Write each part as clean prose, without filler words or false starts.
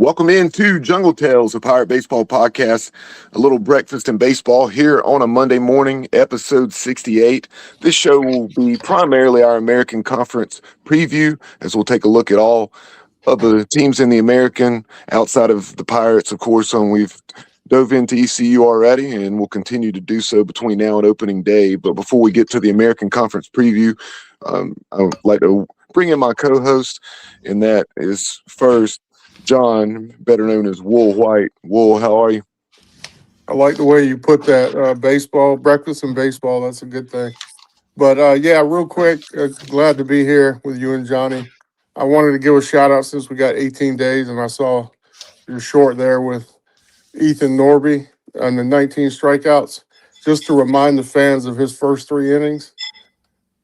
Welcome into Jungle Tales, a Pirate Baseball podcast, a little breakfast in baseball here on a Monday morning, episode 68. This show will be primarily our American Conference preview, as we'll take a look at all of the teams in the American outside of the Pirates, of course. We've dove into ECU already, and we'll continue to do so between now and opening day. But before we get to the American Conference preview, I would like to bring in my co-host, and that is first John, better known as Wool White. Wool, how are you? I like the way you put that, baseball, breakfast and baseball. That's a good thing. But real quick, glad to be here with you and Johnny. I wanted to give a shout out since we got 18 days, and I saw your short there with Ethan Norby and the 19 strikeouts. Just to remind the fans of his first three innings,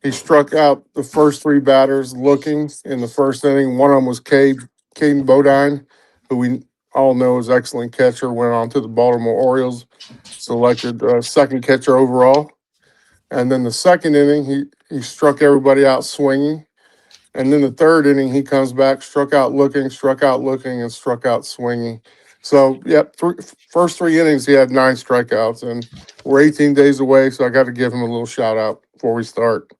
he struck out the first three batters looking in the first inning. One of them was Caden Bodine, who we all know is excellent catcher, went on to the Baltimore Orioles, selected second catcher overall. And then the second inning, he struck everybody out swinging. And then the third inning, he comes back, struck out looking, and struck out swinging. So, first three innings, he had 9 strikeouts. And we're 18 days away, so I got to give him a little shout out before we start.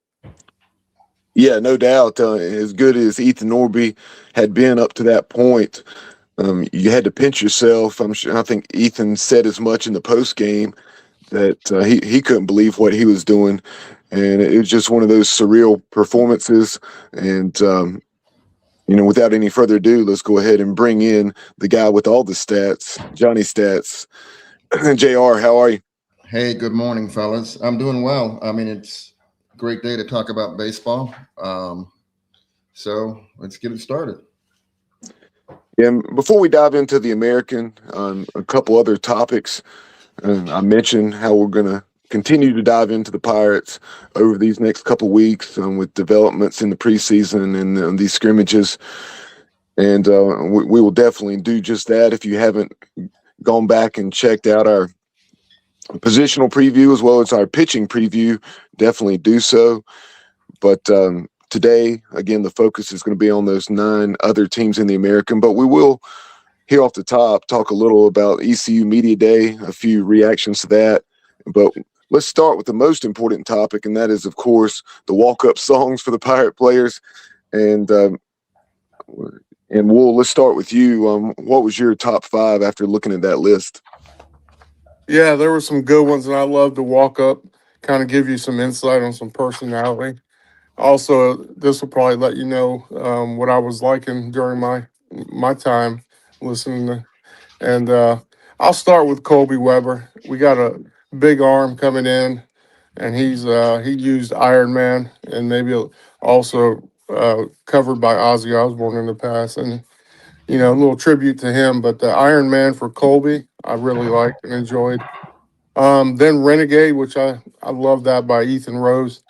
Yeah, no doubt. As good as Ethan Norby had been up to that point, you had to pinch yourself. I think Ethan said as much in the post game that he couldn't believe what he was doing, and it was just one of those surreal performances. And without any further ado, let's go ahead and bring in the guy with all the stats, Johnny Stats. JR, how are you? Hey, good morning, fellas. I'm doing well. I mean, it's a great day to talk about baseball. So let's get it started. And before we dive into the American, a couple other topics. I mentioned how we're going to continue to dive into the Pirates over these next couple weeks with developments in the preseason and these scrimmages. And we will definitely do just that. If you haven't gone back and checked out our positional preview as well as our pitching preview, definitely do so. But today, again, the focus is going to be on those 9 other teams in the American, but we will, here off the top, talk a little about ECU Media Day, a few reactions to that. But let's start with the most important topic, and that is, of course, the walk-up songs for the Pirate players. And Wool, let's start with you. What was your top 5 after looking at that list? Yeah, there were some good ones, and I love to walk up, kind of give you some insight on some personality. Also, this will probably let you know what I was liking during my time listening to. And I'll start with Colby Weber. We got a big arm coming in, and he used Iron Man and maybe also covered by Ozzy Osbourne in the past. And, a little tribute to him. But the Iron Man for Colby, I really liked and enjoyed. Then Renegade, which I love that by Ethan Rose.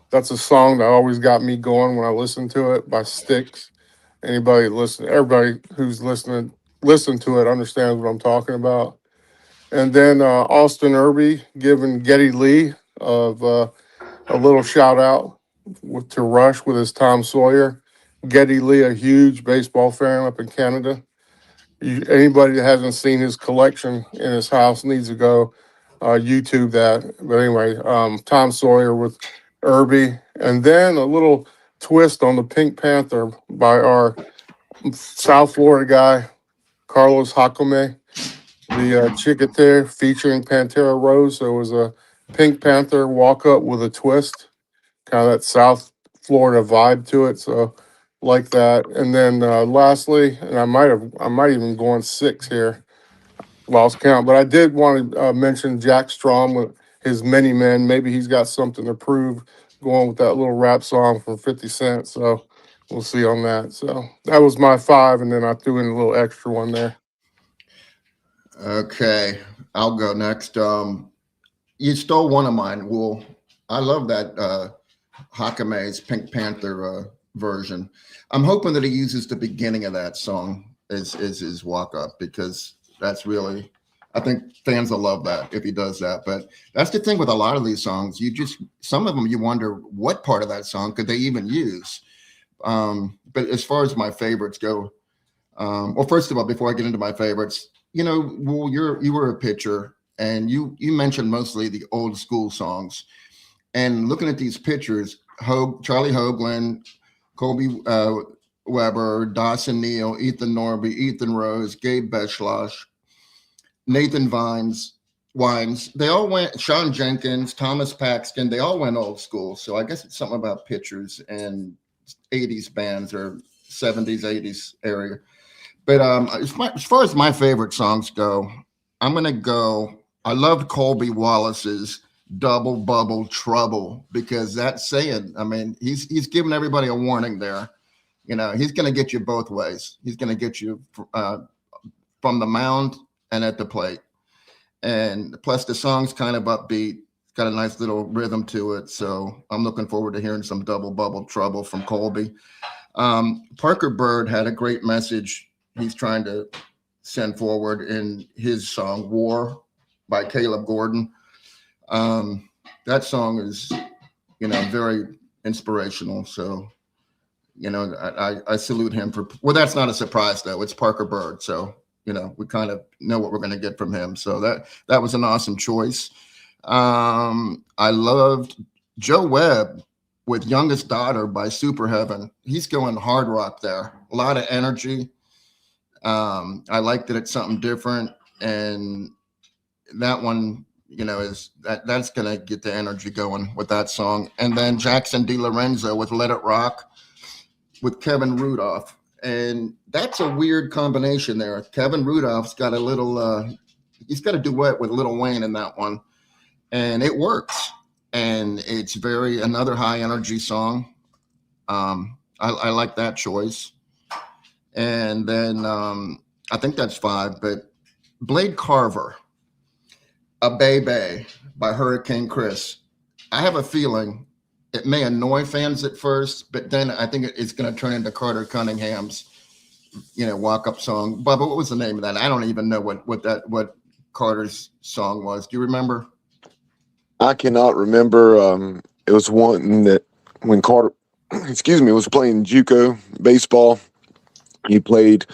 That's a song that always got me going when I listened to it by Styx. Everybody who's listened to it understands what I'm talking about. And then Austin Irby giving Geddy Lee of a little shout out to Rush with his Tom Sawyer. Geddy Lee, a huge baseball fan up in Canada. Anybody that hasn't seen his collection in his house needs to go YouTube that. But anyway, Tom Sawyer with Irby. And then a little twist on the Pink Panther by our South Florida guy, Carlos Jacome, the Chicotere featuring Pantera Rose. So it was a Pink Panther walk-up with a twist, kind of that South Florida vibe to it. So like that. And then lastly, and I might even go on 6 here, lost count, but I did want to mention Jack Strom with his Many Men. Maybe he's got something to prove going with that little rap song from 50 Cent. So we'll see on that. So that was my 5, and then I threw in a little extra one there. Okay, I'll go next. You stole one of mine, Wool. I love that Hakame's Pink Panther version. I'm hoping that he uses the beginning of that song as his walk-up, because that's really, I think fans will love that if he does that. But that's the thing with a lot of these songs. Some of them you wonder what part of that song could they even use. But as far as my favorites go, Well, first of all, before I get into my favorites, Will, you were a pitcher, and you mentioned mostly the old school songs. And looking at these pictures, Charlie Hoagland, Colby Weber, Dawson Neal, Ethan Norby, Ethan Rose, Gabe Beschloss, Nathan Wines, they all went, Sean Jenkins, Thomas Paxton, they all went old school. So I guess it's something about pitchers and 80s bands or 70s, 80s area. But as far as my favorite songs go, I'm going to go, I loved Colby Wallace's Double Bubble Trouble, because that's saying, I mean, he's giving everybody a warning there. He's going to get you both ways. He's going to get you from the mound and at the plate. And plus the song's kind of upbeat. It's got a nice little rhythm to it. So I'm looking forward to hearing some Double Bubble Trouble from Colby. Parker Bird had a great message he's trying to send forward in his song War by Caleb Gordon. That song is, very inspirational. So, I salute him well, that's not a surprise though. It's Parker Bird. So, we kind of know what we're going to get from him. So that was an awesome choice. I loved Joe Webb with Youngest Daughter by Super Heaven. He's going hard rock there. A lot of energy. I like that it's something different. And that one, that's going to get the energy going with that song. And then Jackson DiLorenzo with Let It Rock with Kevin Rudolph. And that's a weird combination there. Kevin Rudolph's got he's got a duet with Lil Wayne in that one. And it works. And it's another high energy song. I like that choice. And then I think that's 5, but Blade Carver, A Baby by Hurricane Chris. I have a feeling it may annoy fans at first, but then I think it's going to turn into Carter Cunningham's, walk-up song. Bubba, what was the name of that? I don't even know what Carter's song was. Do you remember? I cannot remember. It was one that when Carter, was playing JUCO baseball, he played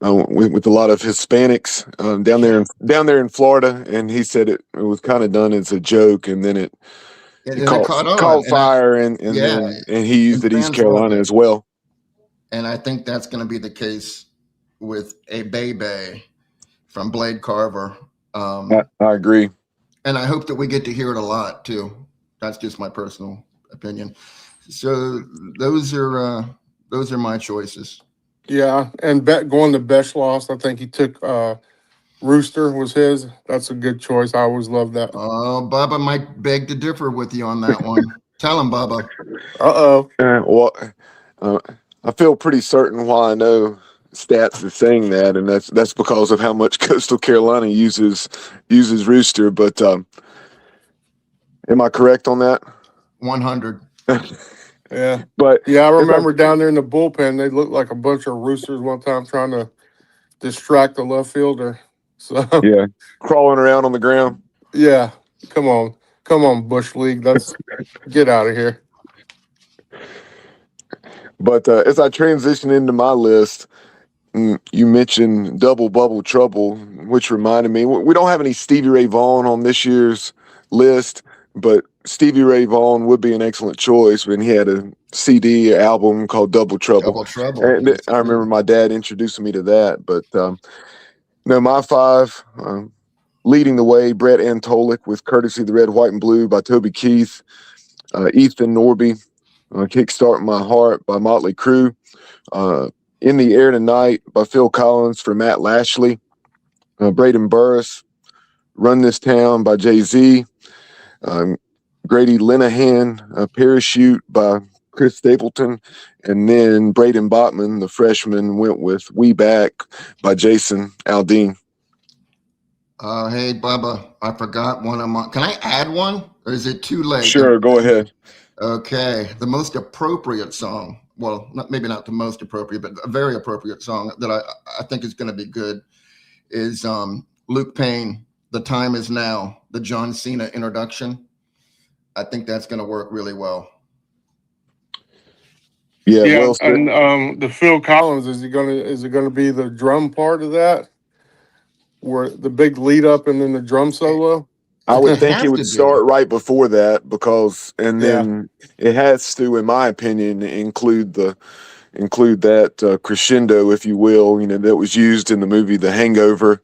with a lot of Hispanics down there in Florida, and he said it was kind of done as a joke, and then it caught fire, and he used it East Carolina as well. And I think that's going to be the case with A Baby from Blade Carver. I agree. And I hope that we get to hear it a lot too. That's just my personal opinion. So those are my choices. Yeah, and going to Beschloss, I think he took Rooster was his. That's a good choice. I always love that. Oh, Bubba might beg to differ with you on that one. Tell him, Bubba. I feel pretty certain why I know Stats is saying that, and that's because of how much Coastal Carolina uses Rooster. But am I correct on that? 100. Yeah, but I remember down there in the bullpen, they looked like a bunch of roosters one time trying to distract the left fielder. So yeah, crawling around on the ground. Yeah, come on, Bush League. Get out of here. But as I transition into my list, you mentioned Double Bubble Trouble, which reminded me we don't have any Stevie Ray Vaughan on this year's list, but Stevie Ray Vaughan would be an excellent choice when he had a CD album called Double Trouble. Double Trouble. And I remember my dad introducing me to that. But my 5, leading the way, Brett Antolik with Courtesy of the Red, White, and Blue by Toby Keith, Ethan Norby, Kickstart My Heart by Motley Crue, In the Air Tonight by Phil Collins for Matt Lashley, Braden Burris, Run This Town by Jay-Z, Grady Linehan, Parachute by Chris Stapleton, and then Braden Botman, the freshman, went with We Back by Jason Aldean. Hey, Bubba, I forgot one of my. Can I add one, or is it too late? Sure, go ahead. Okay, the most appropriate song. Well, maybe not the most appropriate, but a very appropriate song that I think is going to be good is Luke Payne, The Time Is Now, the John Cena introduction. I think that's going to work really well. Yeah, Yeah, well said. and the Phil Collins, is it gonna be the drum part of that, where the big lead up and then the drum solo? I would It'd think it have would to be. start right before that because, and Yeah, then it has to, in my opinion, include that crescendo, if you will, that was used in the movie The Hangover,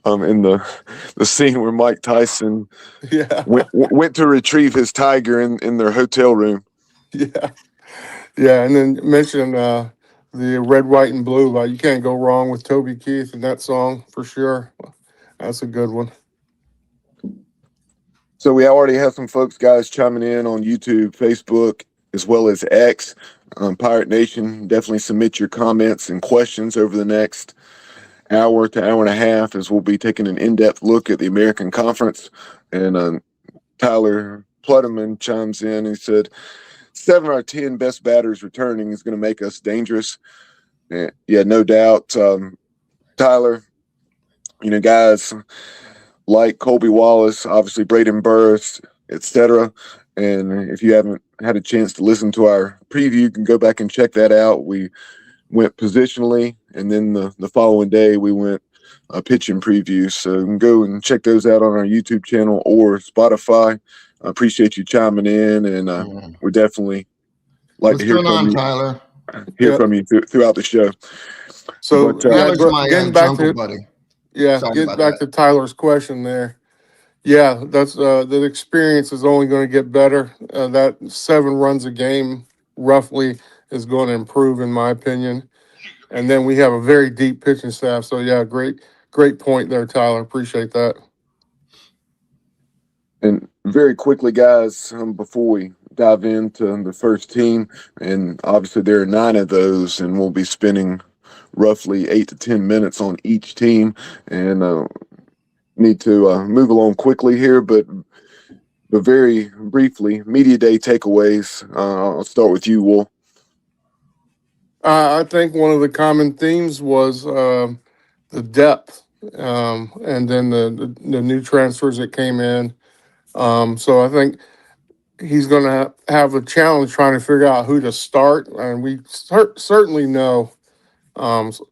in the scene where Mike Tyson yeah, went to retrieve his tiger in their hotel room. yeah, yeah. And then mention the red, white, and blue. Like you can't go wrong with Toby Keith and that song for sure. That's a good one. So we already have some folks, guys, chiming in on YouTube, Facebook, as well as X. Pirate Nation, definitely submit your comments and questions over the next hour to hour and a half, as we'll be taking an in-depth look at the American Conference. And Tyler Plutterman chimes in. He said, 7 out of 10 best batters returning is going to make us dangerous. Yeah, no doubt. Tyler, guys like Colby Wallace, obviously Braden Burris, etc. And if you haven't had a chance to listen to our preview, you can go back and check that out. We went positionally, and then the following day we went pitching previews. So you can go and check those out on our YouTube channel or Spotify. I appreciate you chiming in, and we're definitely like What's to hear going from on, you. Tyler? Yeah. Throughout the show. So But yeah, Tyler's my getting back jungle to buddy. Sorry getting about back that. to Tyler's question there. Yeah, that's the experience is only going to get better. That 7 runs a game roughly is going to improve, in my opinion. And then we have a very deep pitching staff. So yeah, great point there, Tyler. Appreciate that. And very quickly, guys, before we dive into the first team, and obviously there are 9 of those, and we'll be spending roughly 8 to 10 minutes on each team, and need to move along quickly here, but very briefly, media day takeaways. I'll start with you, Will. I think one of the common themes was the depth, and then the new transfers that came in. So I think he's going to have a challenge trying to figure out who to start, and we certainly know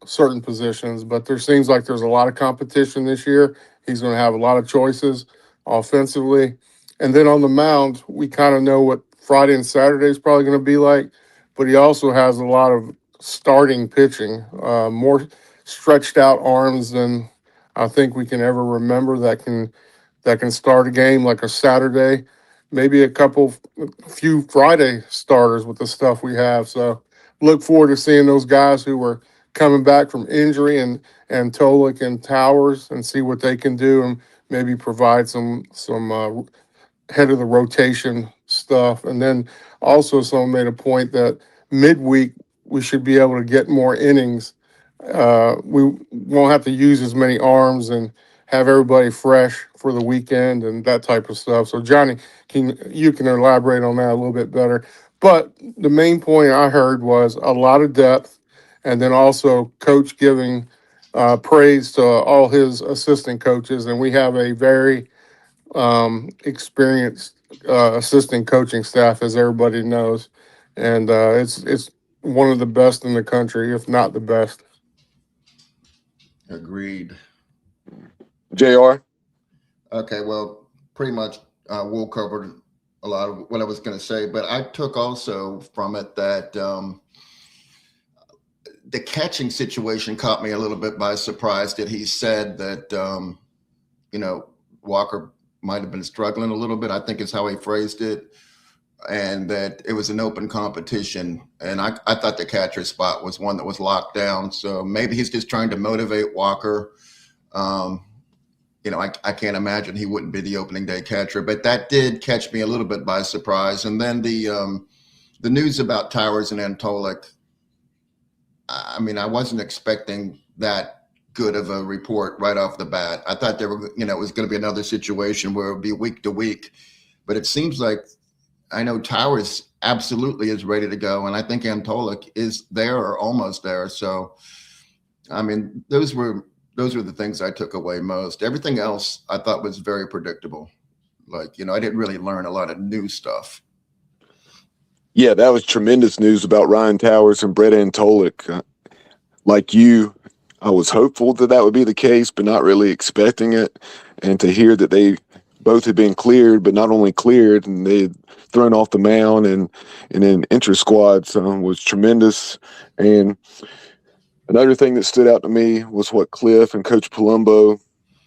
certain positions, but there seems like there's a lot of competition this year. He's going to have a lot of choices offensively. And then on the mound, we kind of know what Friday and Saturday is probably going to be like, but he also has a lot of starting pitching, more stretched out arms than I think we can ever remember that can start a game like a Saturday, maybe few Friday starters with the stuff we have. So look forward to seeing those guys who were coming back from injury and Tolick and Towers and see what they can do and maybe provide some head of the rotation stuff. And then also someone made a point that midweek we should be able to get more innings. We won't have to use as many arms and have everybody fresh for the weekend and that type of stuff. So Johnny, you can elaborate on that a little bit better. But the main point I heard was a lot of depth, and then also coach giving praise to all his assistant coaches, and we have a very experienced assistant coaching staff, as everybody knows, and it's one of the best in the country, if not the best. Agreed. JR. Okay, well, pretty much Will covered a lot of what I was going to say, but I took also from it that the catching situation caught me a little bit by surprise. That he said that Walker might have been struggling a little bit. I think is how he phrased it, and that it was an open competition. And I thought the catcher spot was one that was locked down. So maybe he's just trying to motivate Walker. I can't imagine he wouldn't be the opening day catcher, but that did catch me a little bit by surprise. And then the news about Towers and Antolik, I mean, I wasn't expecting that good of a report right off the bat. I thought it was going to be another situation where it would be week to week, but it seems like I know Towers absolutely is ready to go, and I think Antolik is there or almost there. So, I mean, those were the things I took away most. Everything else I thought was very predictable. Like, I didn't really learn a lot of new stuff. Yeah, that was tremendous news about Ryan Towers and Brett Antolik. Like you, I was hopeful that that would be the case, but not really expecting it. And to hear that they both had been cleared, but not only cleared, and they had thrown off the mound and in inter squads was tremendous. And another thing that stood out to me was what Cliff and Coach Palumbo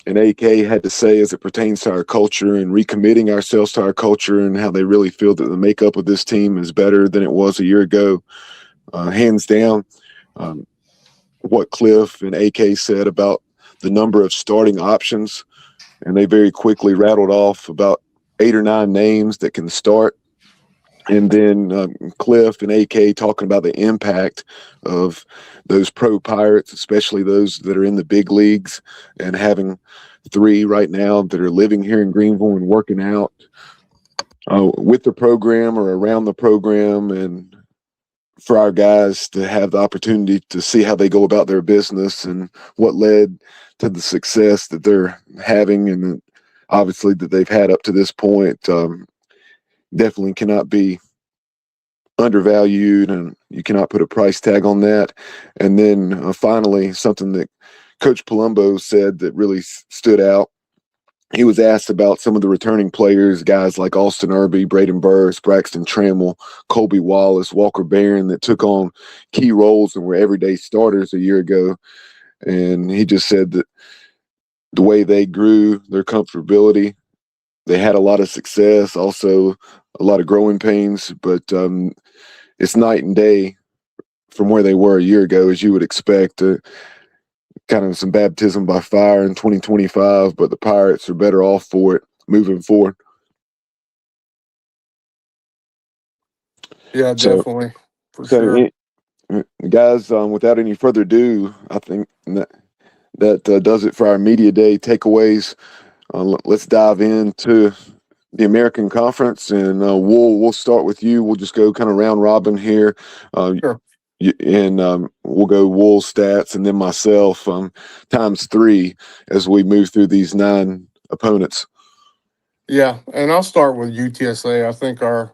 and AK had to say as it pertains to our culture and recommitting ourselves to our culture and how they really feel that the makeup of this team is better than it was a year ago, hands down. Um, what Cliff and AK said about the number of starting options, and they very quickly rattled off about 8 or 9 names that can start. And then Cliff and AK talking about the impact of those pro Pirates, especially those that are in the big leagues, and having 3 right now that are living here in Greenville and working out with the program or around the program, and for our guys to have the opportunity to see how they go about their business and what led to the success that they're having and obviously that they've had up to this point. Definitely cannot be undervalued, and you cannot put a price tag on that. And then finally, something that Coach Palumbo said that really stood out. He was asked about some of the returning players, guys like Austin Irby, Braden Burris, Braxton Trammell, Colby Wallace, Walker Barron, that took on key roles and were everyday starters a year ago. And he just said that the way they grew, their comfortability, they had a lot of success, also a lot of growing pains, but it's night and day from where they were a year ago, as you would expect. Kind of some baptism by fire in 2025, but the Pirates are better off for it moving forward. Yeah, definitely, for sure. Guys, without any further ado, I think that does it for our media day takeaways. Let's dive into the American Conference, and we'll start with you. We'll just go kind of round robin here. Sure. And we'll go Wool stats and then myself times 3 as we move through these 9 opponents. Yeah, and I'll start with UTSA. I think our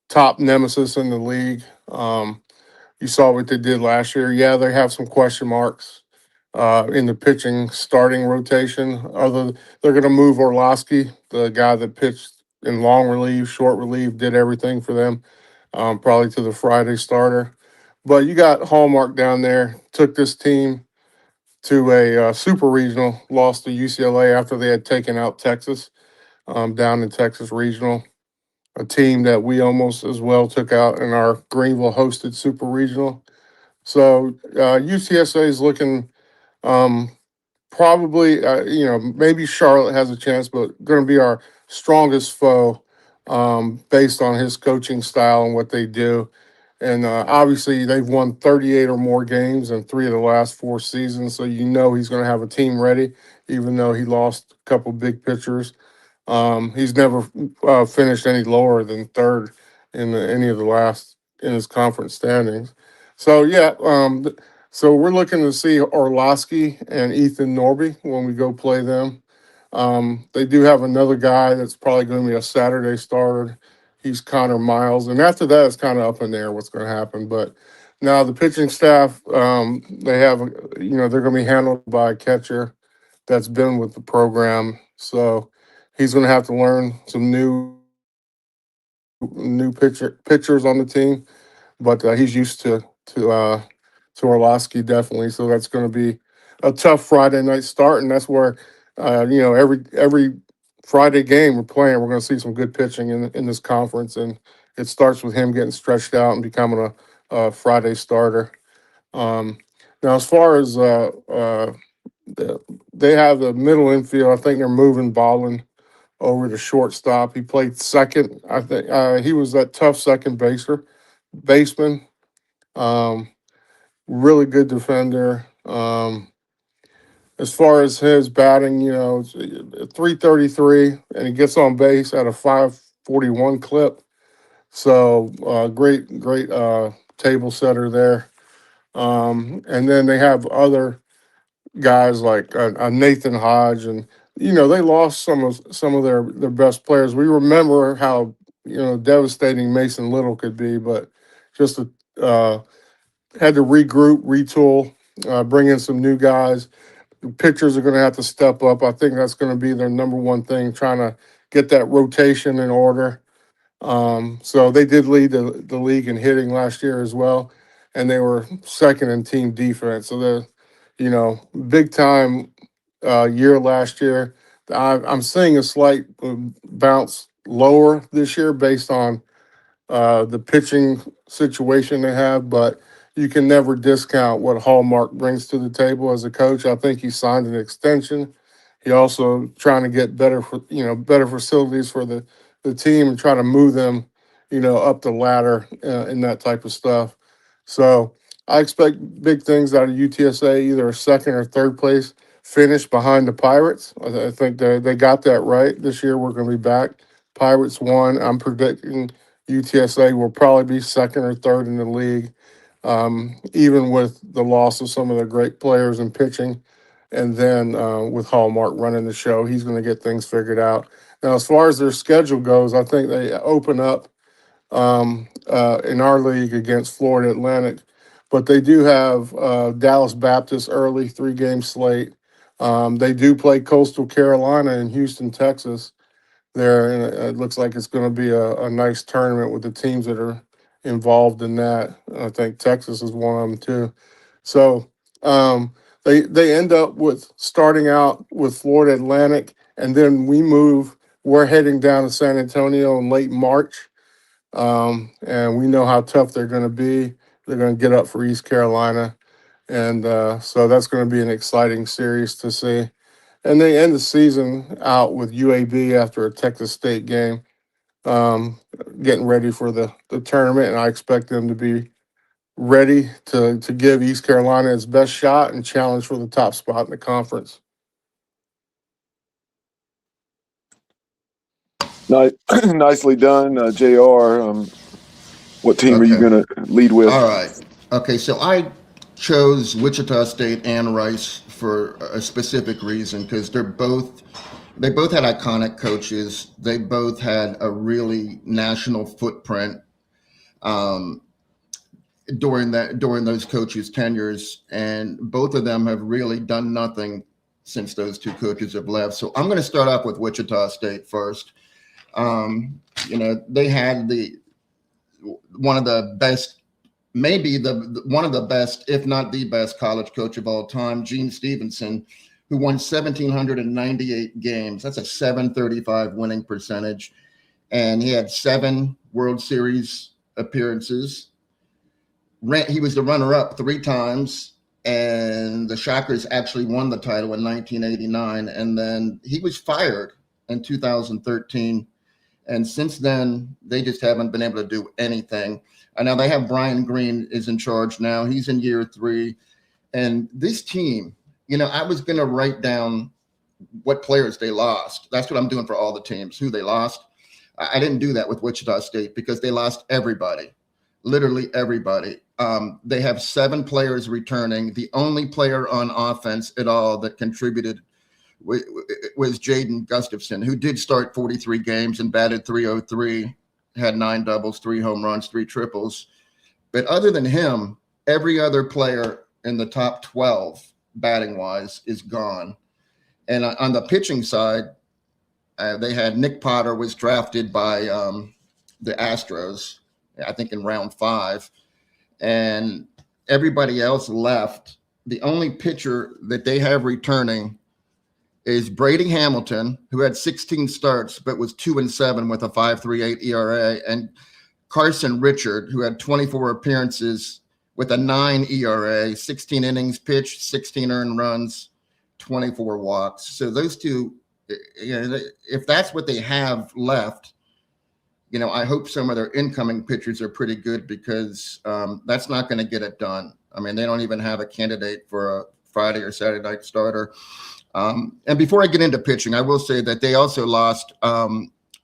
top nemesis in the league. You saw what they did last year. Yeah, they have some question marks in the pitching starting rotation. They're going to move Orlowski, the guy that pitched in long relief, short relief, did everything for them, probably to the Friday starter. But you got Hallmark down there, took this team to a super regional, lost to UCLA after they had taken out Texas, down in Texas Regional, a team that we almost as well took out in our Greenville hosted super regional. So UTSA is looking um, probably, maybe Charlotte has a chance, but going to be our strongest foe based on his coaching style and what they do. And obviously, they've won 38 or more games in 3 of the last 4 seasons. So you know he's going to have a team ready, even though he lost a couple big pitchers. He's never finished any lower than third in any of the last in his conference standings. So yeah, so we're looking to see Orlowski and Ethan Norby when we go play them. They do have another guy that's probably going to be a Saturday starter. He's Connor Miles, and after that, it's kind of up in there what's going to happen. But now the pitching staff, they have, they're going to be handled by a catcher that's been with the program. So he's going to have to learn some new pitchers on the team, but he's used to Orlowski definitely. So that's going to be a tough Friday night start, and that's where every Friday game we're playing, we're going to see some good pitching in this conference, and it starts with him getting stretched out and becoming a Friday starter. Um, Now, as far as they have the middle infield, I think they're moving Ballin over to shortstop. He played second. I think he was that tough baseman. Um, Really good defender. As far as his batting, 333, and he gets on base at a 541 clip. So great table setter there. And then they have other guys like Nathan Hodge, and they lost some of their best players. We remember how devastating Mason Little could be, but just had to regroup, retool, bring in some new guys. The pitchers are going to have to step up. I think that's going to be their number one thing, trying to get that rotation in order. So they did lead the league in hitting last year as well, and they were second in team defense. So they're, big time year last year. I'm seeing a slight bounce lower this year based on the pitching situation they have, but you can never discount what Hallmark brings to the table as a coach. I think he signed an extension. He also trying to get better facilities for the team and try to move them, up the ladder and that type of stuff. So I expect big things out of UTSA, either a second or third place finish behind the Pirates. I think they got that right this year. We're going to be back. Pirates won. I'm predicting UTSA will probably be second or third in the league, even with the loss of some of the great players in pitching. And then with Hallmark running the show, he's going to get things figured out. Now, as far as their schedule goes, I think they open up in our league against Florida Atlantic, but they do have Dallas Baptist early 3-game slate. They do play Coastal Carolina and Houston, Texas there, and it looks like it's going to be a nice tournament with the teams that are involved in that. I think Texas is one of them too. So they end up with starting out with Florida Atlantic, and then we're heading down to San Antonio in late March, and we know how tough they're going to be. They're going to get up for East Carolina, and so that's going to be an exciting series to see. And they end the season out with UAB after a Texas State game, getting ready for the tournament. And I expect them to be ready to give East Carolina its best shot and challenge for the top spot in the conference. Nicely done, JR. What team are you Okay. going to lead with? All right. Okay, so I chose Wichita State and Rice for a specific reason because they both had iconic coaches. They both had a really national footprint during those coaches' tenures, and both of them have really done nothing since those two coaches have left. So I'm going to start off with Wichita State first. They had one of the best, maybe one of the best, if not the best college coach of all time, Gene Stevenson, who won 1,798 games. That's a 735 winning percentage. And he had 7 World Series appearances. He was the runner-up 3 times, and the Shockers actually won the title in 1989. And then he was fired in 2013. And since then, they just haven't been able to do anything. And now they have Brian Green is in charge now. He's in year 3. And this team, I was going to write down what players they lost. That's what I'm doing for all the teams, who they lost. I didn't do that with Wichita State because they lost everybody, literally everybody. They have 7 players returning. The only player on offense at all that contributed was Jaden Gustafson, who did start 43 games and batted .303, had 9 doubles, 3 home runs, 3 triples. But other than him, every other player in the top 12 batting-wise is gone. And on the pitching side, they had Nick Potter was drafted by the Astros, I think in round 5. And everybody else left. The only pitcher that they have returning is Brady Hamilton, who had 16 starts but was 2-7 with a 5.38 ERA, and Carson Richard, who had 24 appearances with a 9 ERA, 16 innings pitched, 16 earned runs, 24 walks. So those two, if that's what they have left, I hope some of their incoming pitchers are pretty good because that's not going to get it done. I mean, they don't even have a candidate for a Friday or Saturday night starter. And before I get into pitching, I will say that they also lost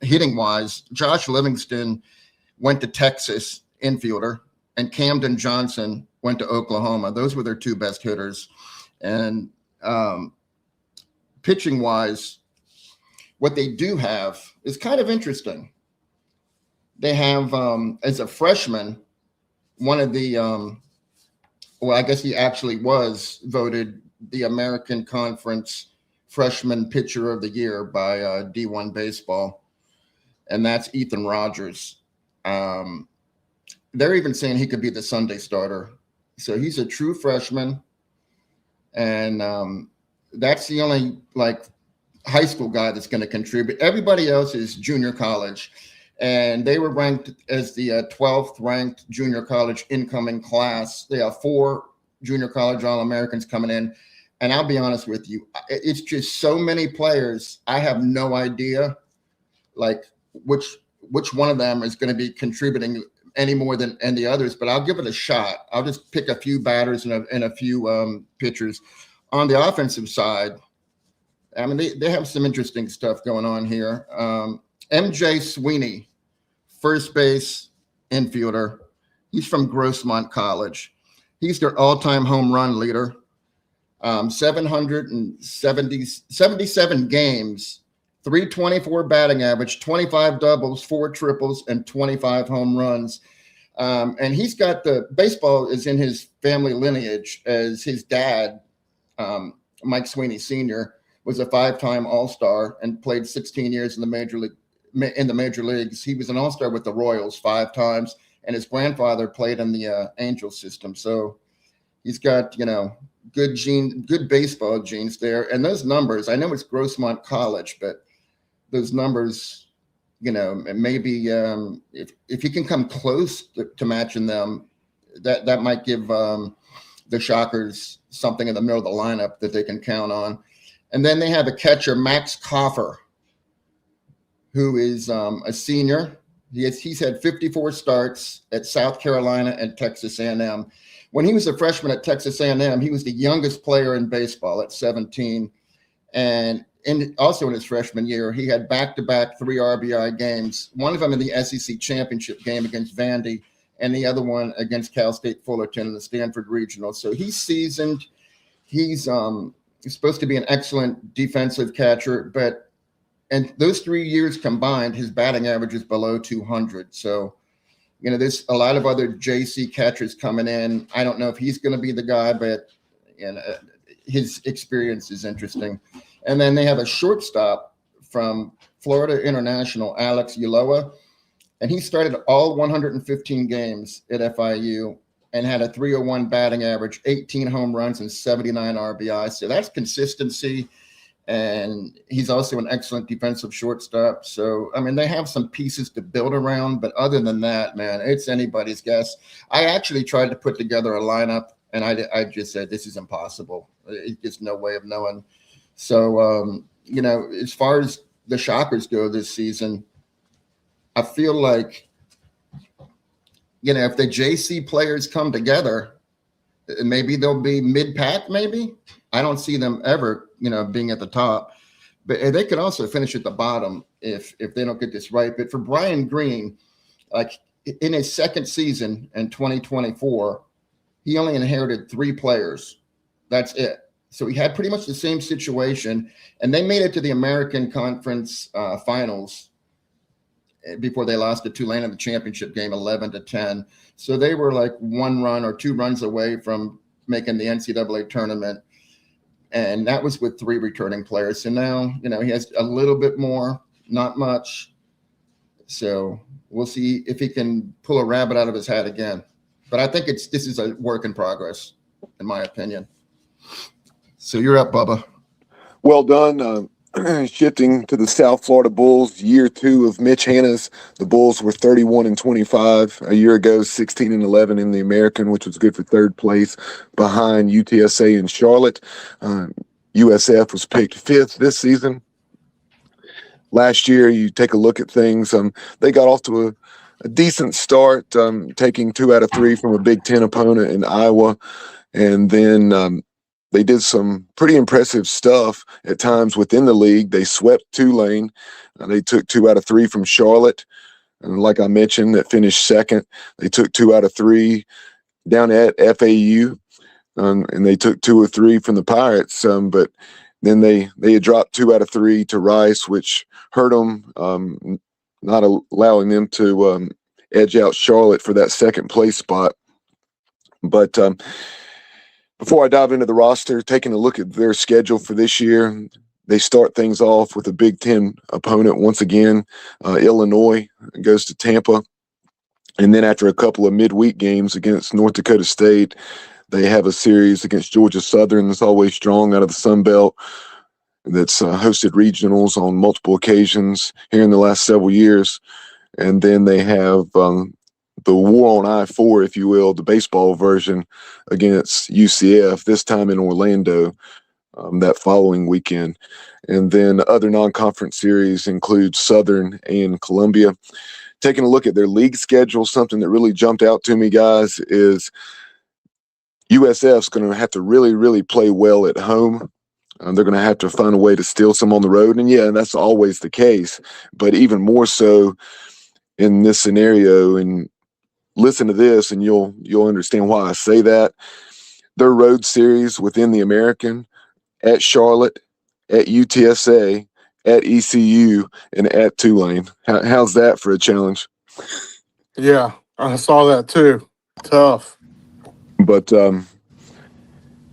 hitting wise. Josh Livingston went to Texas, infielder, and Camden Johnson went to Oklahoma. Those were their 2 best hitters. And pitching wise, what they do have is kind of interesting. they have, as a freshman, one of the, well, I guess he actually was voted the American Conference Freshman Pitcher of the Year by D1 Baseball, and that's Ethan Rogers. They're even saying he could be the Sunday starter. So he's a true freshman, and that's the only high school guy that's going to contribute. Everybody else is junior college, and they were ranked as the 12th ranked junior college incoming class. They have 4 junior college All-Americans coming in, and I'll be honest with you, it's just so many players. I have no idea which one of them is going to be contributing any more than the others, but I'll give it a shot. I'll just pick a few batters and a few pitchers. On the offensive side, I mean, they have some interesting stuff going on here. MJ Sweeney, first base infielder. He's from Grossmont College. He's their all-time home run leader. 77 games, 324 batting average, 25 doubles, 4 triples, and 25 home runs. And he's got baseball is in his family lineage, as his dad, Mike Sweeney Sr., was a 5-time All-Star and played 16 years in the major leagues. He was an All-Star with the Royals 5 times, and his grandfather played in the Angel system. So he's got, good baseball genes there. And those numbers, I know it's Grossmont College, but those numbers, maybe if he can come close to matching them, that might give the Shockers something in the middle of the lineup that they can count on. And then they have a catcher, Max Coffer, who is a senior. He's had 54 starts at South Carolina and Texas A&M. When he was a freshman at Texas A&M, he was the youngest player in baseball at 17. And also in his freshman year, he had back-to-back 3 RBI games, one of them in the SEC championship game against Vandy, and the other one against Cal State Fullerton in the Stanford Regional. So he's seasoned. He's supposed to be an excellent defensive catcher, and those 3 years combined, his batting average is below 200. So, there's a lot of other JC catchers coming in. I don't know if he's going to be the guy, but his experience is interesting. And then they have a shortstop from Florida International, Alex Uloa, and he started all 115 games at FIU and had a 301 batting average, 18 home runs, and 79 RBI. So that's consistency. And he's also an excellent defensive shortstop. So, I mean, they have some pieces to build around. But other than that, man, it's anybody's guess. I actually tried to put together a lineup, and I just said, this is impossible. It's just no way of knowing. So, as far as the Shockers go this season, I feel like, if the JC players come together, maybe they'll be mid-pack, maybe. I don't see them ever, being at the top. But they could also finish at the bottom if they don't get this right. But for Brian Green, in his second season in 2024, he only inherited 3 players. That's it. So he had pretty much the same situation. And they made it to the American Conference finals before they lost to Tulane in the championship game, 11-10. So they were 1 run or 2 runs away from making the NCAA tournament. And that was with 3 returning players. So now, he has a little bit more, not much. So we'll see if he can pull a rabbit out of his hat again. But I think this is a work in progress, in my opinion. So you're up, Bubba. Well done. Shifting to the South Florida Bulls, year 2 of Mitch Hanna's. The Bulls were 31-25 a year ago, 16-11 in the American, which was good for 3rd place behind UTSA and Charlotte. USF was picked 5th this season. Last year, you take a look at things. They got off to a decent start, taking 2 out of 3 from a Big Ten opponent in Iowa, and then they did some pretty impressive stuff at times within the league. They swept Tulane. They took 2 out of 3 from Charlotte. And like I mentioned, that finished 2nd. They took 2 out of 3 down at FAU. And they took 2 or 3 from the Pirates. But then they had dropped 2 out of 3 to Rice, which hurt them. not allowing them to edge out Charlotte for that second place spot. But before I dive into the roster, taking a look at their schedule for this year, they start things off with a Big Ten opponent once again. Illinois goes to Tampa. And then after a couple of midweek games against North Dakota State, they have a series against Georgia Southern that's always strong out of the Sun Belt, that's hosted regionals on multiple occasions here in the last several years. And then they have the war on I-4, if you will, the baseball version against UCF, this time in Orlando, that following weekend. And then other non-conference series include Southern and Columbia. Taking a look at their league schedule, something that really jumped out to me, guys, is USF's going to have to really, really play well at home. They're going to have to find a way to steal some on the road. And yeah, that's always the case, but even more so in this scenario. And listen to this and you'll understand why I say that. Their road series within the American, at Charlotte, at UTSA, at ECU, and at Tulane. How's that for a challenge? Yeah, I saw that too. Tough. But kind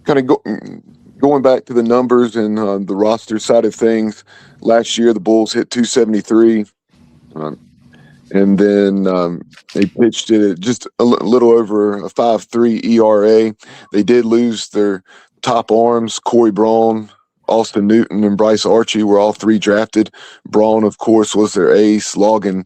of going back to the numbers and the roster side of things, last year the Bulls hit 273, and then they pitched it at just a little over a 5.3 ERA. They did lose their top arms, Corey Braun, Austin Newton, and Bryce Archie were all three drafted. Braun, of course, was their ace, logging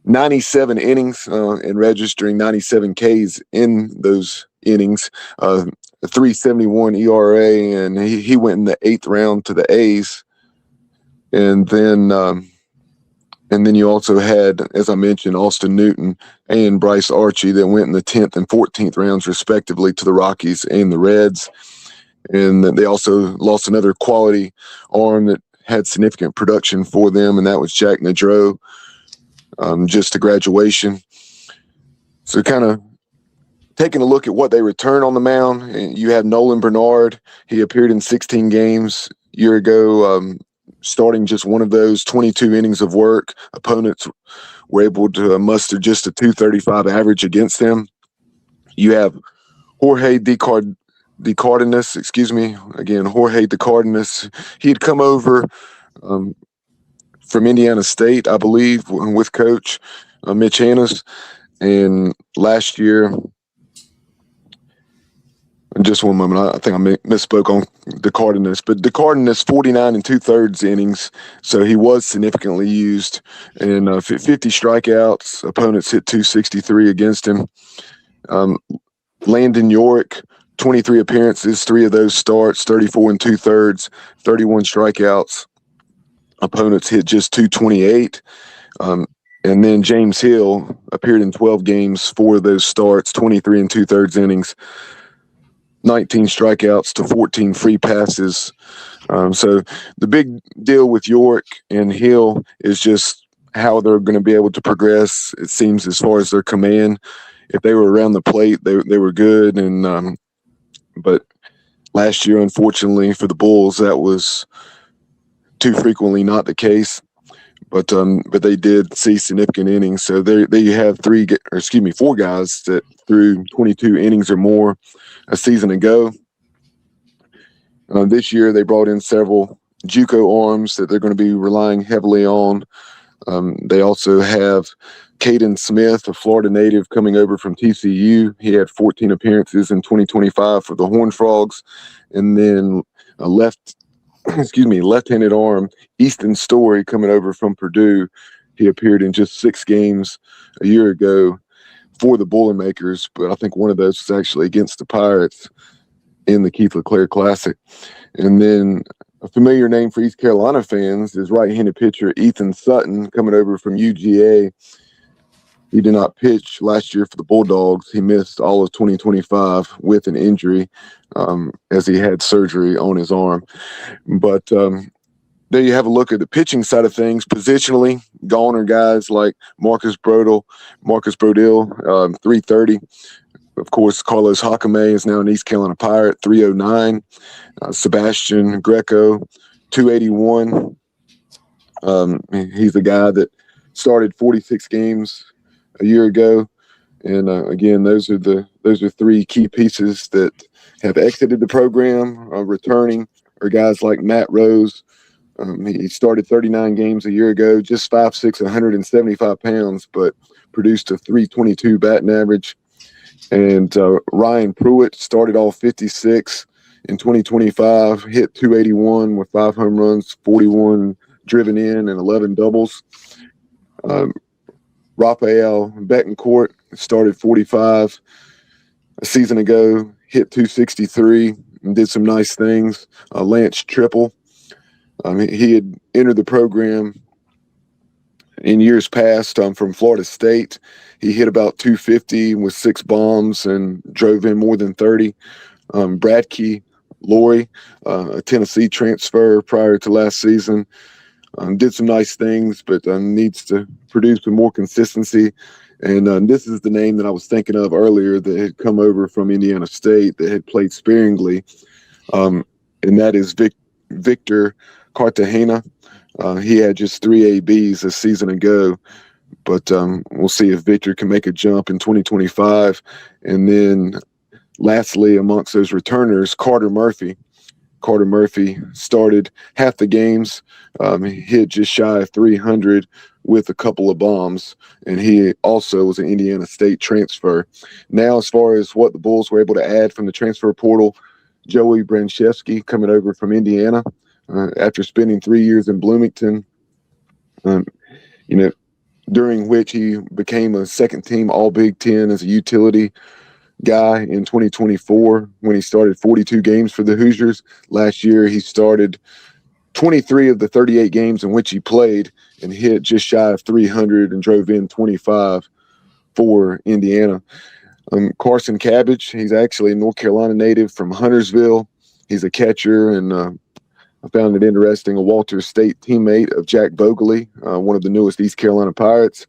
97 innings and registering 97 Ks in those innings. A 3.71 ERA, and he went in the 8th round to the A's. And then you also had, as I mentioned, Austin Newton and Bryce Archie that went in the 10th and 14th rounds, respectively, to the Rockies and the Reds. And they also lost another quality arm that had significant production for them, and that was Jack Nadreau, just to graduation. So kind of taking a look at what they return on the mound, and you have Nolan Bernard. He appeared in 16 games a year ago, starting just one of those, 22 innings of work. Opponents were able to muster just a 235 average against them. You have Jorge De Cardenas, Jorge De Cardenas. He had come over from Indiana State, I believe, with Coach Mitch Hannes. And last year, just one moment, I think I misspoke on De Cardenas, but De Cardenas 49 2/3 innings, so he was significantly used, and 50 strikeouts. Opponents hit 263 against him. Landon York, 23 appearances, 3 of those starts, 34 2/3, 31 strikeouts. Opponents hit just 228. And then James Hill appeared in 12 games, 4 of those starts, 23 2/3 innings, 19 strikeouts to 14 free passes. So the big deal with York and Hill is just how they're going to be able to progress, it seems, as far as their command. If they were around the plate, they were good. And but last year, unfortunately for the Bulls, that was too frequently not the case. But they did see significant innings. So there you have 4 guys that threw 22 innings or more a season ago. This year they brought in several JUCO arms that they're going to be relying heavily on. They also have Caden Smith, a Florida native, coming over from TCU. He had 14 appearances in 2025 for the Horned Frogs. And then a left-handed arm, Easton Story, coming over from Purdue. He appeared in just 6 games a year ago for the Boilermakers, but I think one of those was actually against the Pirates in the Keith LeClaire Classic. And then a familiar name for East Carolina fans is right-handed pitcher Ethan Sutton, coming over from UGA. He did not pitch last year for the Bulldogs. He missed all of 2025 with an injury as he had surgery on his arm. But there you have a look at the pitching side of things. Positionally, gone are guys like Marcus Brodell, 330. Of course, Carlos Hakame is now an East Carolina Pirate, 309. Sebastian Greco, 281. He's a guy that started 46 games a year ago. And again, those are three key pieces that have exited the program. Returning are guys like Matt Rose. He started 39 games a year ago, just 5'6", 175 pounds, but produced a 322 batting average. And Ryan Pruitt started all 56 in 2025, hit 281 with 5 home runs, 41 driven in, and 11 doubles. Rafael Betancourt started 45 a season ago, hit 263, and did some nice things. Lance Triple, he had entered the program in years past from Florida State. He hit about 250 with 6 bombs and drove in more than 30. Bradkey Laurie, a Tennessee transfer prior to last season, did some nice things, but needs to produce some more consistency. And this is the name that I was thinking of earlier that had come over from Indiana State that had played sparingly, and that is Victor Cartagena. He had just 3 ABs a season ago, but we'll see if Victor can make a jump in 2025. And then lastly, amongst those returners, Carter Murphy. Carter Murphy started half the games. He hit just shy of 300 with a couple of bombs, and he also was an Indiana State transfer. Now, as far as what the Bulls were able to add from the transfer portal, Joey Branchevsky coming over from Indiana after spending 3 years in Bloomington, during which he became a second-team All-Big Ten as a utility guy in 2024 when he started 42 games for the Hoosiers. Last year, he started 23 of the 38 games in which he played and hit just shy of 300 and drove in 25 for Indiana. Carson Cabbage, he's actually a North Carolina native from Huntersville. He's a catcher, and I found it interesting, a Walter State teammate of Jack Bogley, one of the newest East Carolina Pirates.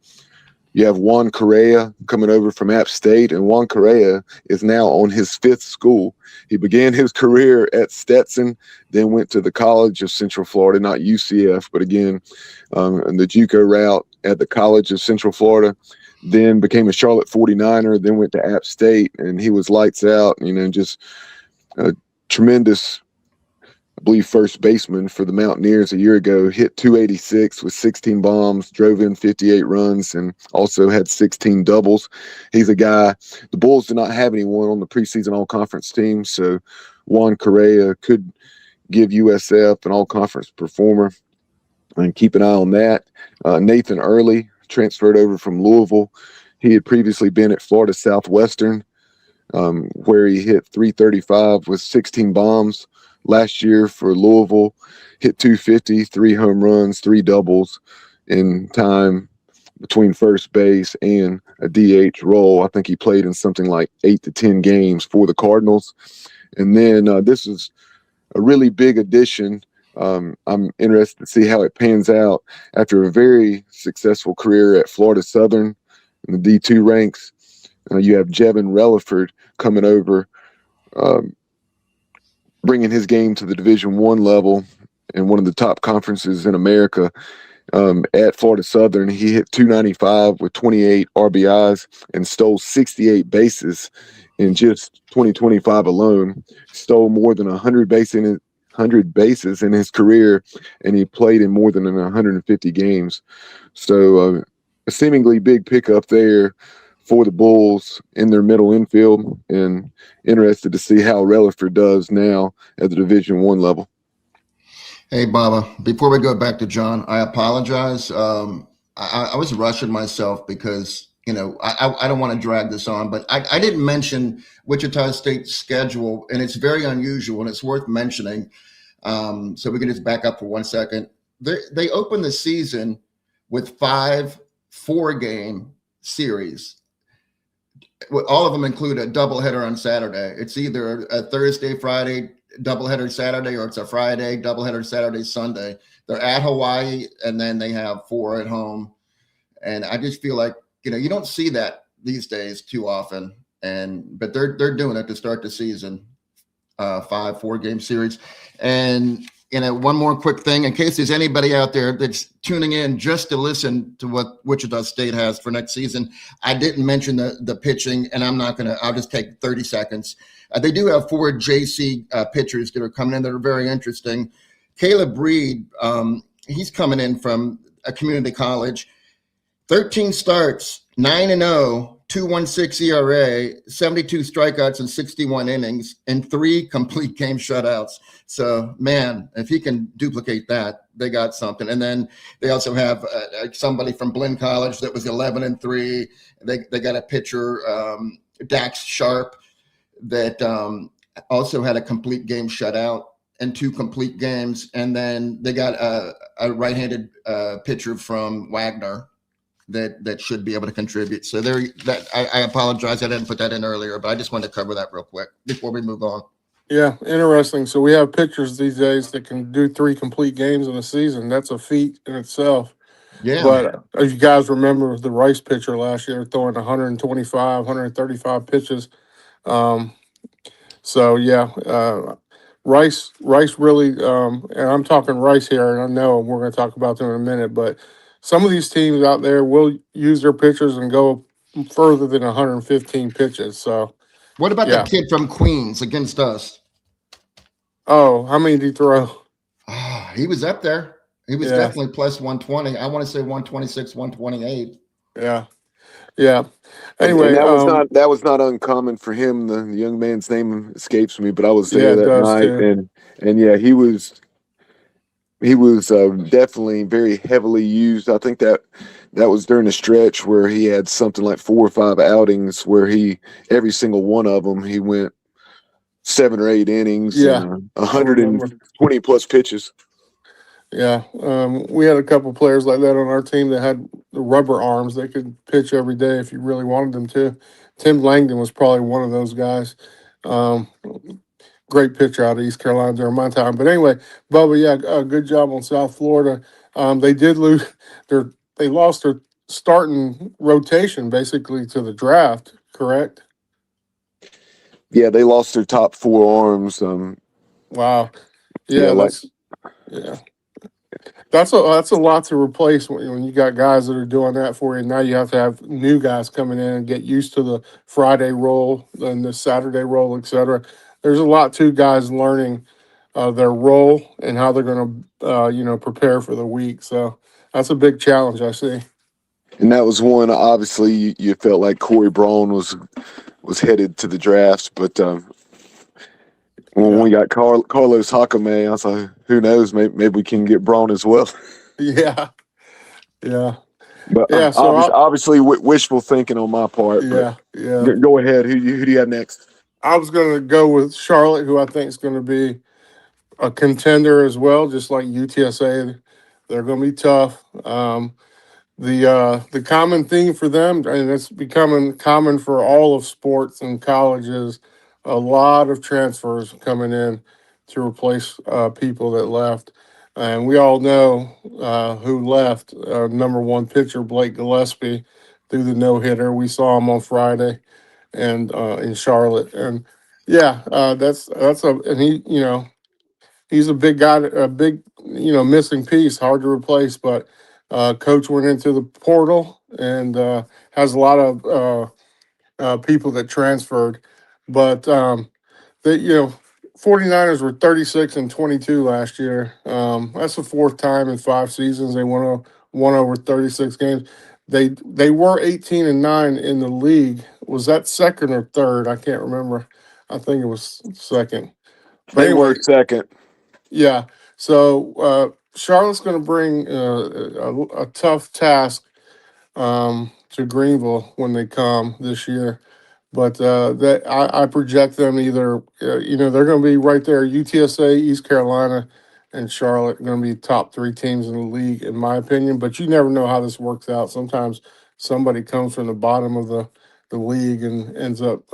You have Juan Correa coming over from App State, and Juan Correa is now on his 5th school. He began his career at Stetson, then went to the College of Central Florida, not UCF, but again, the JUCO route at the College of Central Florida, then became a Charlotte 49er, then went to App State, and he was lights out, just a tremendous, I believe, first baseman for the Mountaineers a year ago. Hit 286 with 16 bombs, drove in 58 runs, and also had 16 doubles. He's a guy, the Bulls did not have anyone on the preseason all-conference team, so Juan Correa could give USF an all-conference performer, and keep an eye on that. Nathan Early transferred over from Louisville. He had previously been at Florida Southwestern, where he hit 335 with 16 bombs. Last year for Louisville, hit 250, 3 home runs, 3 doubles in time between first base and a DH role. I think he played in something like 8 to 10 games for the Cardinals. And then this is a really big addition. I'm interested to see how it pans out after a very successful career at Florida Southern in the D2 ranks. You have Jevin Relaford coming over, bringing his game to the Division I level in one of the top conferences in America. At Florida Southern, he hit 295 with 28 RBIs and stole 68 bases in just 2025 alone. Stole more than 100 bases in his career, and he played in more than 150 games. So a seemingly big pickup there for the Bulls in their middle infield, and interested to see how Relaford does now at the Division I level. Hey, Baba, before we go back to John, I apologize. I was rushing myself because, I don't want to drag this on, but I didn't mention Wichita State's schedule, and it's very unusual, and it's worth mentioning. So we can just back up for 1 second. They open the season with 5 4-game series. All of them include a doubleheader on Saturday. It's either a Thursday, Friday doubleheader Saturday, or it's a Friday doubleheader Saturday, Sunday. They're at Hawaii, and then they have 4 at home. And I just feel like, you don't see that these days too often. But they're doing it to start the season, 5 4-game series. And one more quick thing, in case there's anybody out there that's tuning in just to listen to what Wichita State has for next season. I didn't mention the pitching, and I'll just take 30 seconds. They do have 4 JC pitchers that are coming in that are very interesting. Caleb Reed, he's coming in from a community college, 13 starts, 9-0, 2.16 ERA, 72 strikeouts in 61 innings, and 3 complete game shutouts. So, man, if he can duplicate that, they got something. And then they also have somebody from Blinn College that was 11-3. They got a pitcher, Dax Sharp, that also had a complete game shutout and 2 complete games. And then they got a right-handed pitcher from Wagner that should be able to contribute. So I apologize, I didn't put that in earlier, but I just wanted to cover that real quick before we move on. Yeah, interesting. So we have pitchers these days that can do 3 complete games in a season. That's a feat in itself. Yeah. But as you guys remember, the Rice pitcher last year throwing 125, 135 pitches. So yeah, Rice really, and I'm talking Rice here, and I know we're going to talk about them in a minute, but some of these teams out there will use their pitchers and go further than 115 pitches. So, what about yeah. the kid from Queens against us? Oh, how many did he throw? Oh, he was up there. He was definitely plus 120. I want to say 126, 128. Yeah. Yeah. Anyway, and that was not uncommon for him. The young man's name escapes me, but I was there that night, too. and yeah, he was definitely very heavily used. I think that was during a stretch where he had something like 4 or 5 outings where every single one of them he went 7 or 8 innings, and 120 plus pitches. Yeah, we had a couple players like that on our team that had the rubber arms. They could pitch every day if you really wanted them to. Tim Langdon was probably one of those guys. Great pitcher out of East Carolina during my time. But anyway, Bubba, yeah, good job on South Florida. They did lose they lost their starting rotation basically to the draft, correct? Yeah, they lost their top 4 arms. Wow. Yeah, that's a lot to replace when you got guys that are doing that for you. Now you have to have new guys coming in and get used to the Friday role and the Saturday role, et cetera. There's a lot to guys learning their role and how they're going to, prepare for the week. So that's a big challenge, I see. And that was one. Obviously, you felt like Corey Braun was headed to the drafts, but when we got Carlos Hakame, I was like, who knows? Maybe we can get Braun as well. Yeah. But so obviously, wishful thinking on my part. Yeah. Go ahead. Who do you have next? I was going to go with Charlotte, who I think is going to be a contender as well, just like UTSA. They're going to be tough. The common theme for them, and it's becoming common for all of sports and colleges, a lot of transfers coming in to replace people that left. And we all know who left. Number 1 pitcher, Blake Gillespie, threw the no-hitter. We saw him on Friday and in Charlotte. And and he's a big guy, a big, missing piece, hard to replace, but coach went into the portal and has a lot of people that transferred. But, 49ers were 36-22 last year. That's the 4th time in 5 seasons they won over 36 games. They were 18-9 in the league. Was that second or third? I can't remember. I think it was second. But They were second. Yeah. So Charlotte's going to bring a tough task to Greenville when they come this year. But I project them either, they're going to be right there. UTSA, East Carolina, and Charlotte are going to be top 3 teams in the league, in my opinion. But you never know how this works out. Sometimes somebody comes from the bottom of the league and ends up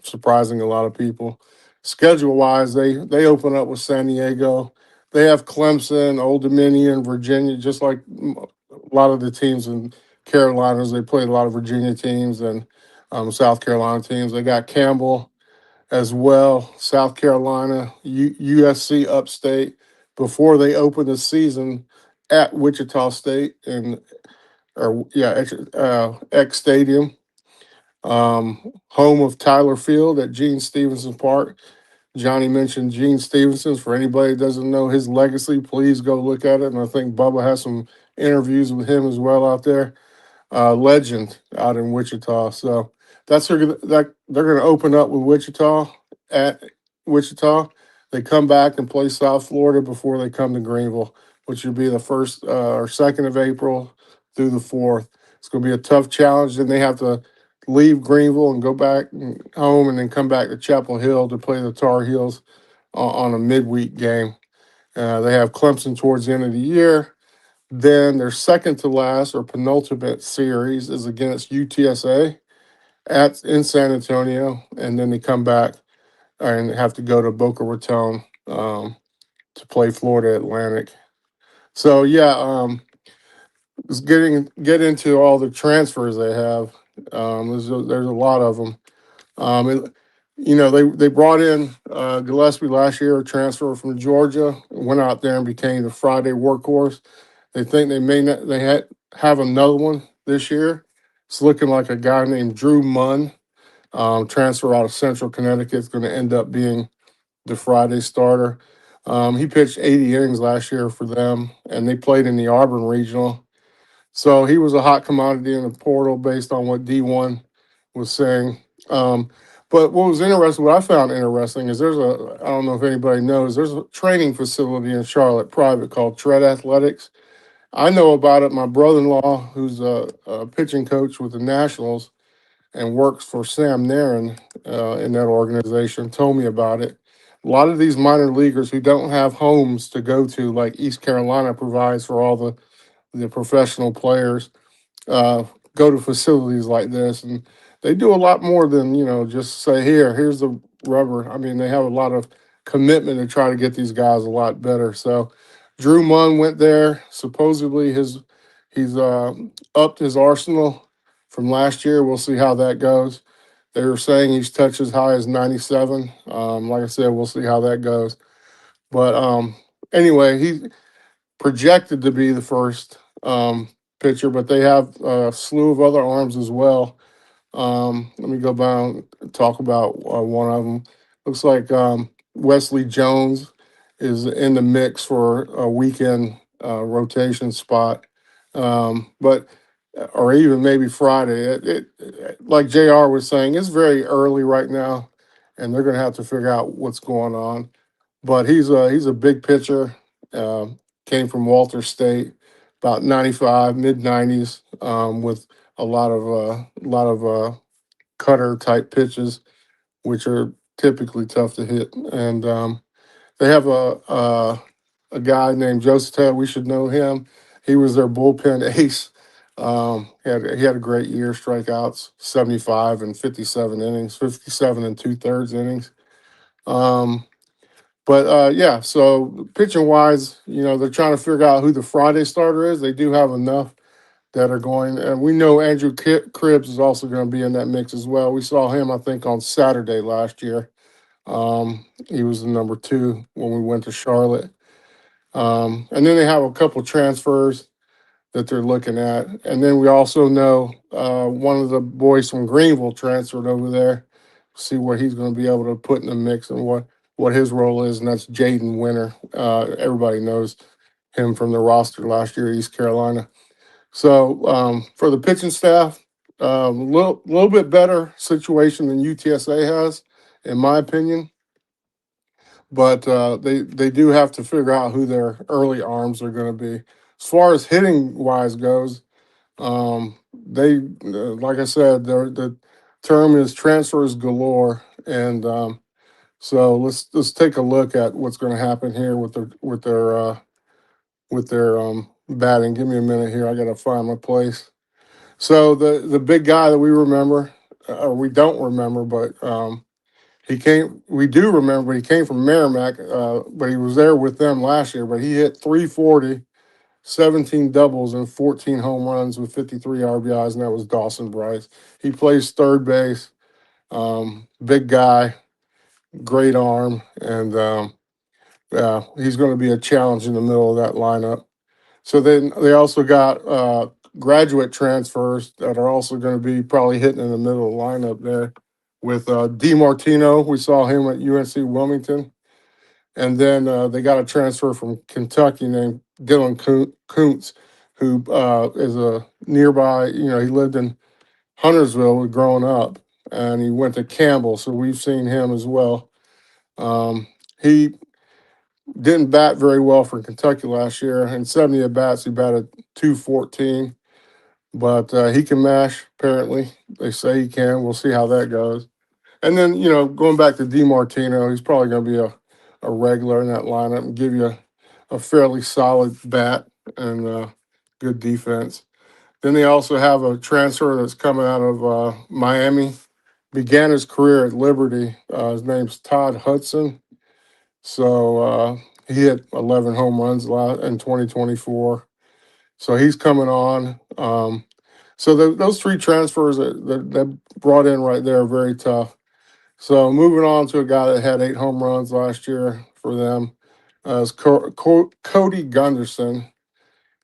surprising a lot of people. Schedule-wise, they open up with San Diego. They have Clemson, Old Dominion, Virginia, just like a lot of the teams in Carolinas. They played a lot of Virginia teams and South Carolina teams. They got Campbell as well, South Carolina, USC upstate, before they open the season at Wichita State X Stadium, home of Tyler Field at Gene Stevenson Park. Johnny mentioned Gene Stevenson. For anybody that doesn't know his legacy, please go look at it. And I think Bubba has some interviews with him as well out there. Legend out in Wichita. So they're going to open up with Wichita at Wichita. They come back and play South Florida before they come to Greenville, which will be the 1st or 2nd of April through the 4th. It's going to be a tough challenge. Then they have to leave Greenville and go back home and then come back to Chapel Hill to play the Tar Heels on a midweek game. They have Clemson towards the end of the year. Then their second to last or penultimate series is against UTSA in San Antonio, and then they come back and have to go to Boca Raton to play Florida Atlantic. So let's get into all the transfers they have. There's a lot of them. They brought in Gillespie last year, a transfer from Georgia, went out there and became the Friday workhorse. They think they may not, have another one this year. It's looking like a guy named Drew Munn, transfer out of Central Connecticut, is going to end up being the Friday starter. He pitched 80 innings last year for them, and they played in the Auburn Regional. So he was a hot commodity in the portal based on what D1 was saying. But what I found interesting is I don't know if anybody knows, there's a training facility in Charlotte, private, called Tread Athletics. I know about it. My brother-in-law, who's a pitching coach with the Nationals and works for Sam Nairn in that organization, told me about it. A lot of these minor leaguers who don't have homes to go to, like East Carolina provides for all the professional players, uh, go to facilities like this, and they do a lot more than just say, here's the rubber. I mean, they have a lot of commitment to try to get these guys a lot better. So Drew Munn went there. Supposedly he's upped his arsenal from last year. We'll see how that goes. They were saying he's touched as high as 97. Like I said, we'll see how that goes. But anyway, he's projected to be the first pitcher, but they have a slew of other arms as well. Let me go down and talk about one of them. Looks like Wesley Jones is in the mix for a weekend rotation spot, but or even maybe Friday. Like Jr. was saying, it's very early right now, and they're going to have to figure out what's going on. But he's a big pitcher. Came from Walter State, about 95, mid 90s, with a lot of cutter type pitches, which are typically tough to hit. And they have a guy named Joseph Ted. We should know him. He was their bullpen ace. He had a great year, strikeouts, 75 and 57 innings, 57 and 2/3 innings. So pitching wise, they're trying to figure out who the Friday starter is. They do have enough that are going, and we know Andrew Cribbs is also going to be in that mix as well. We saw him, I think, on Saturday last year. He was the number 2 when we went to Charlotte. And then they have a couple transfers that they're looking at. And then we also know one of the boys from Greenville transferred over there. See what he's going to be able to put in the mix and what his role is, and that's Jaden Winter. Everybody knows him from the roster last year at East Carolina. So for the pitching staff, a little bit better situation than UTSA has, in my opinion. But they do have to figure out who their early arms are going to be. As far as hitting wise goes, they like I said, the term is transfers galore, and so let's take a look at what's going to happen here with their batting. Give me a minute here. I got to find my place. So the big guy that we remember, or we don't remember, but we do remember he came from Merrimack, but he was there with them last year. But he hit 340, 17 doubles, and 14 home runs with 53 RBIs, and that was Dawson Bryce. He plays third base. Big guy, great arm, and he's going to be a challenge in the middle of that lineup. So then they also got graduate transfers that are also going to be probably hitting in the middle of the lineup there with DiMartino. We saw him at UNC Wilmington. And then they got a transfer from Kentucky named Dylan Kuntz, who is a nearby, he lived in Huntersville growing up, and he went to Campbell. So we've seen him as well. He didn't bat very well for Kentucky last year. In 70 at bats, he batted 214, but he can mash, apparently. They say he can. We'll see how that goes. And then, going back to DiMartino, he's probably going to be a regular in that lineup and give you a fairly solid bat and good defense. Then they also have a transfer that's coming out of Miami. Began his career at Liberty. His name's Todd Hudson. So he hit 11 home runs in 2024. So he's coming on. So those three transfers that brought in right there are very tough. So moving on to a guy that had 8 home runs last year for them is Cody Gunderson.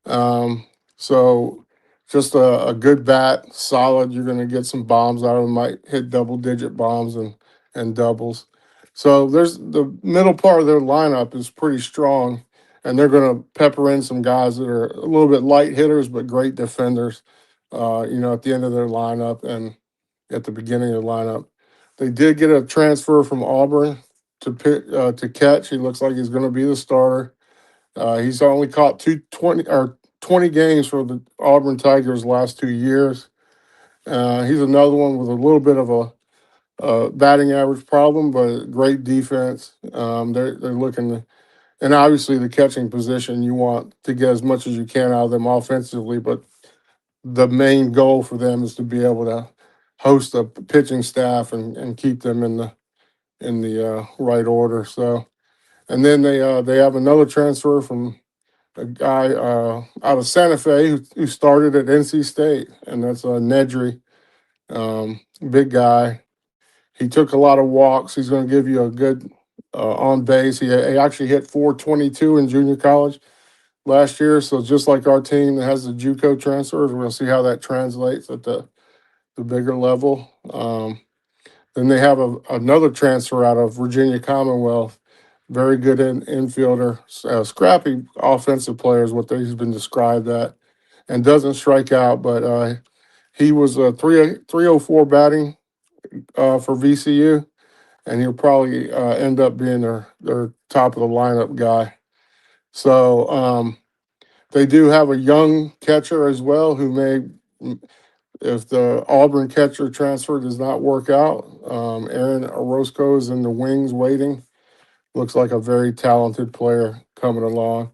So just a good bat, solid. You're going to get some bombs out of him. Might hit double-digit bombs and doubles. So there's the middle part of their lineup is pretty strong, and they're going to pepper in some guys that are a little bit light hitters but great defenders. At the end of their lineup and at the beginning of the lineup. They did get a transfer from Auburn to catch. He looks like he's going to be the starter. He's only caught 20 games for the Auburn Tigers last 2 years. He's another one with a little bit of a batting average problem, but great defense. They're looking to, and obviously the catching position, you want to get as much as you can out of them offensively, but the main goal for them is to be able to host a pitching staff and keep them in the right order. So, and then they have another transfer from a guy out of Santa Fe who started at NC State, and that's Nedry, big guy. He took a lot of walks. He's going to give you a good on base. He actually hit 422 in junior college last year. So just like our team that has the JUCO transfers, we'll see how that translates at the bigger level. Then they have another transfer out of Virginia Commonwealth, very good infielder, scrappy offensive player is what he's been described at, and doesn't strike out. But he was a 304 batting for VCU, and he'll probably end up being their top of the lineup guy. So they do have a young catcher as well who may, if the Auburn catcher transfer does not work out, Aaron Orozco is in the wings waiting. Looks like a very talented player coming along.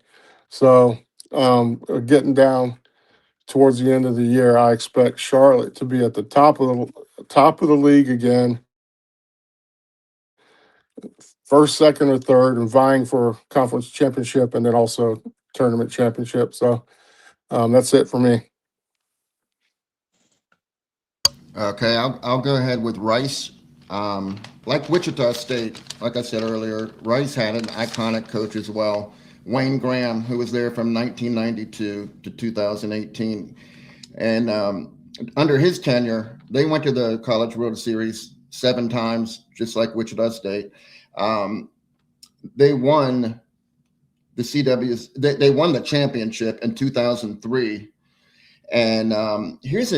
So getting down towards the end of the year, I expect Charlotte to be at the top of the league again, first, second, or third, and vying for conference championship and then also tournament championship. So that's it for me. Okay, I'll go ahead with Rice. Like Wichita State, like I said earlier, Rice had an iconic coach as well, Wayne Graham, who was there from 1992 to 2018. And under his tenure, they went to the College World Series 7 times, just like Wichita State. They won the CW's. They won the championship in 2003. And this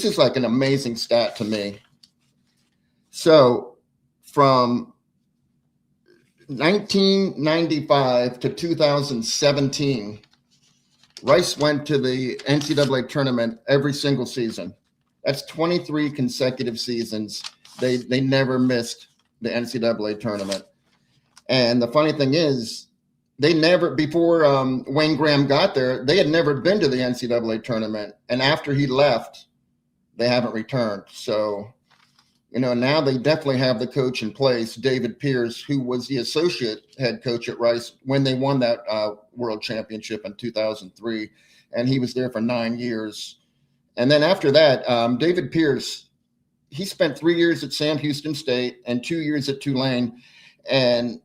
is like an amazing stat to me. So from 1995 to 2017, Rice went to the NCAA tournament every single season. That's 23 consecutive seasons. They never missed the NCAA tournament. And the funny thing is, they never, before Wayne Graham got there, they had never been to the NCAA tournament. And after he left, they haven't returned. So, now they definitely have the coach in place, David Pierce, who was the associate head coach at Rice when they won that world championship in 2003. And he was there for 9 years. And then after that, David Pierce, he spent 3 years at Sam Houston State and 2 years at Tulane. And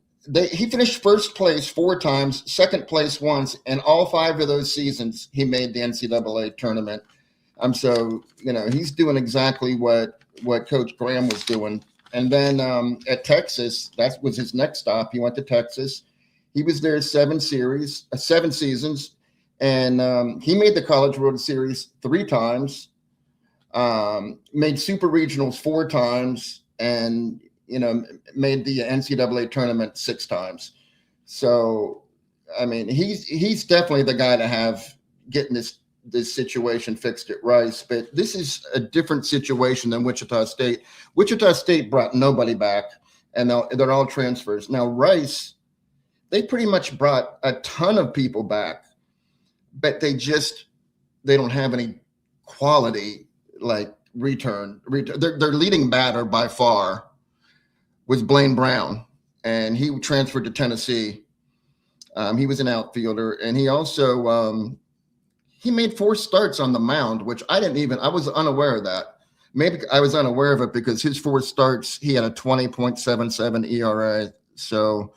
he finished first place 4 times, second place once, and all 5 of those seasons he made the NCAA tournament. So he's doing exactly what Coach Graham was doing. And then at Texas, that was his next stop. He went to Texas. He was there 7 seasons, and he made the College World Series 3 times, made Super Regionals 4 times, and made the NCAA tournament 6 times. So, I mean, he's definitely the guy to have getting this situation fixed at Rice. But this is a different situation than Wichita State. Wichita State brought nobody back, and they're all transfers. Now, Rice, they pretty much brought a ton of people back, but they don't have any quality like return. Their leading batter by far was Blaine Brown, and he transferred to Tennessee. He was an outfielder, and he also he made 4 starts on the mound, which I was unaware of that. Maybe I was unaware of it because his 4 starts, he had a 20.77 ERA. So,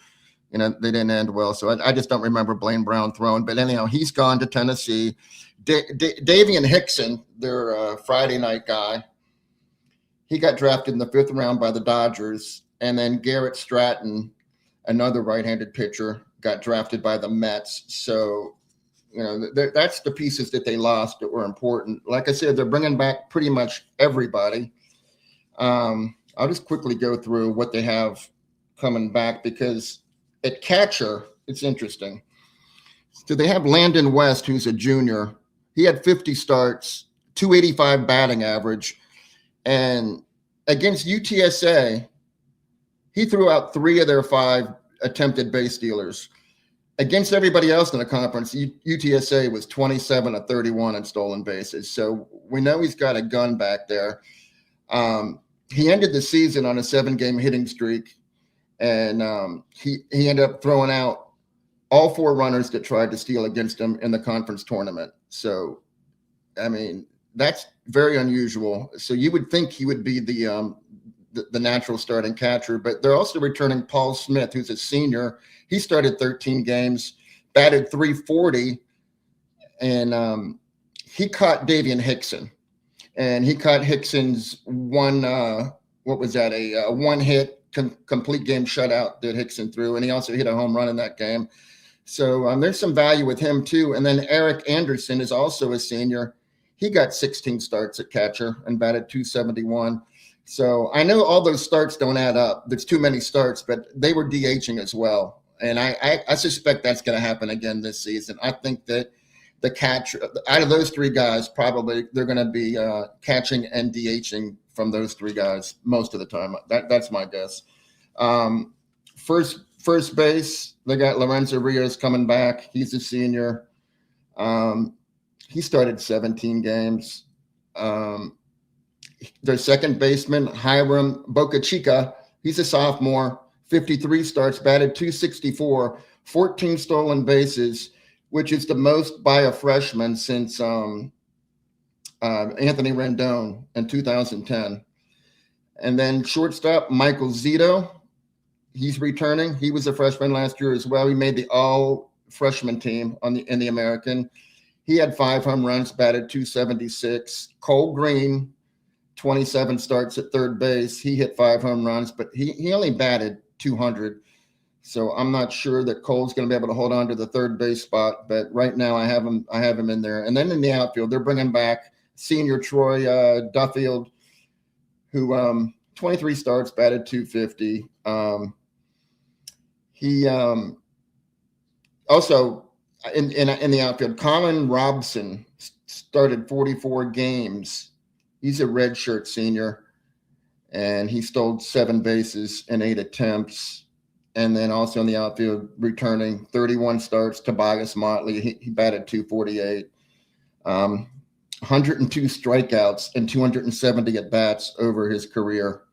they didn't end well. So I just don't remember Blaine Brown throwing. But anyhow, he's gone to Tennessee. Davian Hickson, their Friday night guy, he got drafted in the 5th round by the Dodgers. And then Garrett Stratton, another right-handed pitcher, got drafted by the Mets. So, that's the pieces that they lost that were important. Like I said, they're bringing back pretty much everybody. I'll just quickly go through what they have coming back, because at catcher, it's interesting. So they have Landon West, who's a junior. He had 50 starts, 285 batting average. And against UTSA, he threw out 3 of their 5 attempted base stealers. Against everybody else in the conference, UTSA was 27 of 31 in stolen bases. So we know he's got a gun back there. He ended the season on a 7-game hitting streak, and he ended up throwing out all 4 runners that tried to steal against him in the conference tournament. So, I mean, that's very unusual. So you would think he would be the natural starting catcher, but they're also returning Paul Smith, who's a senior. He started 13 games, batted .340, and he caught Davian Hickson. And he caught Hickson's one hit complete game shutout that Hickson threw, and he also hit a home run in that game. So there's some value with him too. And then Eric Anderson is also a senior. He got 16 starts at catcher and batted .271. So I know all those starts don't add up. There's too many starts, but they were DHing as well. And I suspect that's going to happen again this season. I think that the catcher, out of those 3 guys, probably they're going to be catching and DHing from those 3 guys most of the time. That's my guess. First base, they got Lorenzo Rios coming back. He's a senior. He started 17 games. Their second baseman, Hiram Bocachica, he's a sophomore, 53 starts, batted .264, 14 stolen bases, which is the most by a freshman since Anthony Rendon in 2010. And then shortstop, Michael Zito, he's returning. He was a freshman last year as well. He made the all-freshman team in the American. He had 5 home runs, batted .276. Cole Green, 27 starts at third base. He hit 5 home runs, but he only batted .200. So I'm not sure that Cole's going to be able to hold on to the third base spot, but right now I have him in there. And then in the outfield, they're bringing back senior Troy Duffield, who 23 starts, batted .250. He also in the outfield, Colin Robson started 44 games. He's a redshirt senior, and he stole 7 bases in 8 attempts. And then also in the outfield, returning 31 starts, Tobias Motley. He batted .248. 102 strikeouts and 270 at-bats over his career.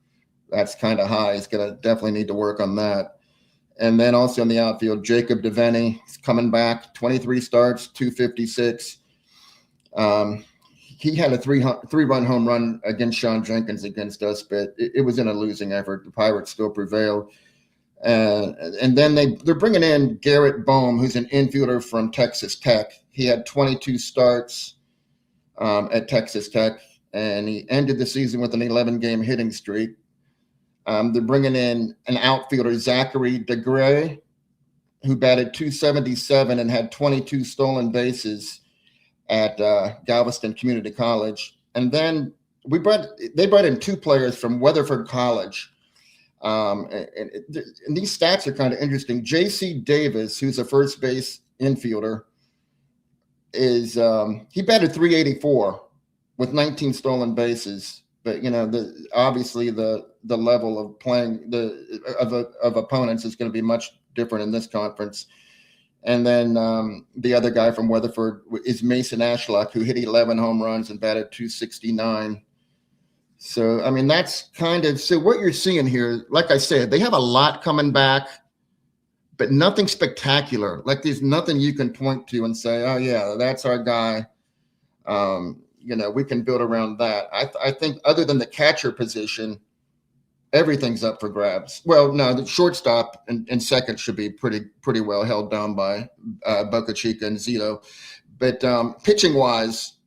That's kind of high. He's going to definitely need to work on that. And then also in the outfield, Jacob DeVenny is coming back, 23 starts, .256. He had a 3-run home run against Sean Jenkins against us, but it was in a losing effort. The Pirates still prevailed. And then they're bringing in Garrett Boehm, who's an infielder from Texas Tech. He had 22 starts at Texas Tech, and he ended the season with an 11-game hitting streak. They're bringing in an outfielder, Zachary DeGray, who batted .277 and had 22 stolen bases at Galveston Community College. And then they brought in 2 players from Weatherford College. And these stats are kind of interesting. J.C. Davis, who's a first base infielder, is he batted .384 with 19 stolen bases. But obviously the level of playing of opponents is going to be much different in this conference. And then the other guy from Weatherford is Mason Ashlock, who hit 11 home runs and batted .269. So, I mean, that's kind of – so what you're seeing here, like I said, they have a lot coming back, but nothing spectacular. Like there's nothing you can point to and say, oh, yeah, that's our guy. We can build around that. I think other than the catcher position, everything's up for grabs. Well, no, the shortstop and second should be pretty well held down by Boca Chica and Zito. But pitching-wise,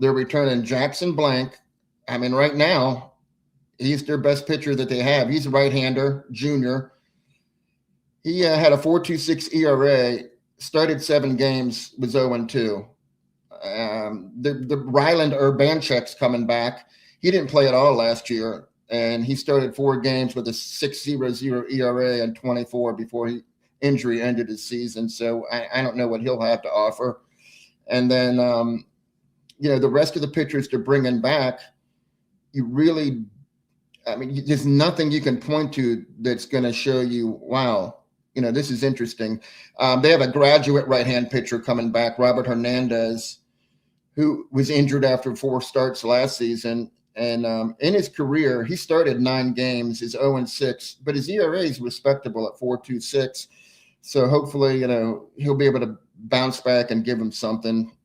they're returning Jackson Blank. I mean, right now, he's their best pitcher that they have. He's a right-hander, junior. He had a 4.26 ERA, started 7 games, was 0-2. The Ryland Urbanchek's coming back. He didn't play at all last year, and he started 4 games with a 6.00 ERA and 24 before injury ended his season. So I don't know what he'll have to offer. And then, the rest of the pitchers they're bringing back, there's nothing you can point to that's going to show you, wow, this is interesting. They have a graduate right-hand pitcher coming back, Robert Hernandez, who was injured after 4 starts last season. And in his career, he started 9 games, is 0-6, but his ERA is respectable at 4.26. So hopefully, he'll be able to bounce back and give him something.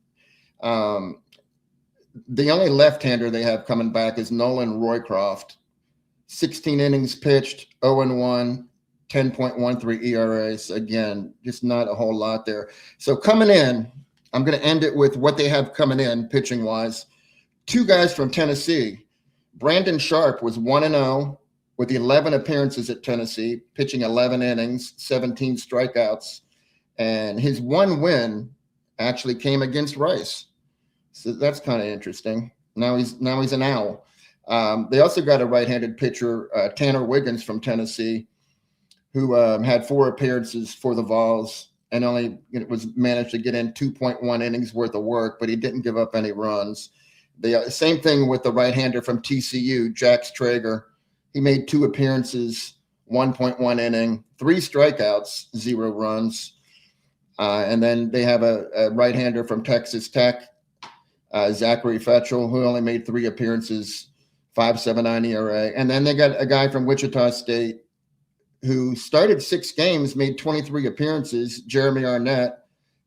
The only left-hander they have coming back is Nolan Roycroft. 16 innings pitched, 0-1, 10.13 ERAs. Again, just not a whole lot there. So coming in, I'm going to end it with what they have coming in pitching-wise. 2 guys from Tennessee. Brandon Sharp was 1-0 with 11 appearances at Tennessee, pitching 11 innings, 17 strikeouts. And his 1 win actually came against Rice. So that's kind of interesting. Now he's an Owl. They also got a right-handed pitcher, Tanner Wiggins from Tennessee, who had 4 appearances for the Vols and only managed to get in 2.1 innings worth of work, but he didn't give up any runs. The same thing with the right-hander from TCU, Jax Traeger. He made 2 appearances, 1.1 inning, 3 strikeouts, 0 runs. And then they have a right-hander from Texas Tech, Zachary Fetchel, who only made 3 appearances, 5.79 ERA. And then they got a guy from Wichita State who started 6 games, made 23 appearances, Jeremy Arnett,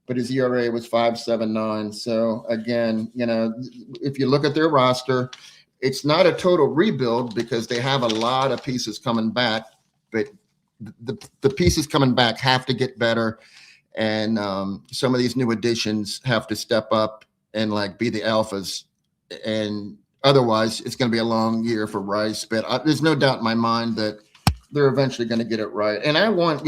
but his ERA was 5.79. So again, if you look at their roster, it's not a total rebuild because they have a lot of pieces coming back, but the pieces coming back have to get better. And some of these new additions have to step up and be the alphas, and otherwise it's going to be a long year for Rice. But there's no doubt in my mind that they're eventually going to get it right. And I want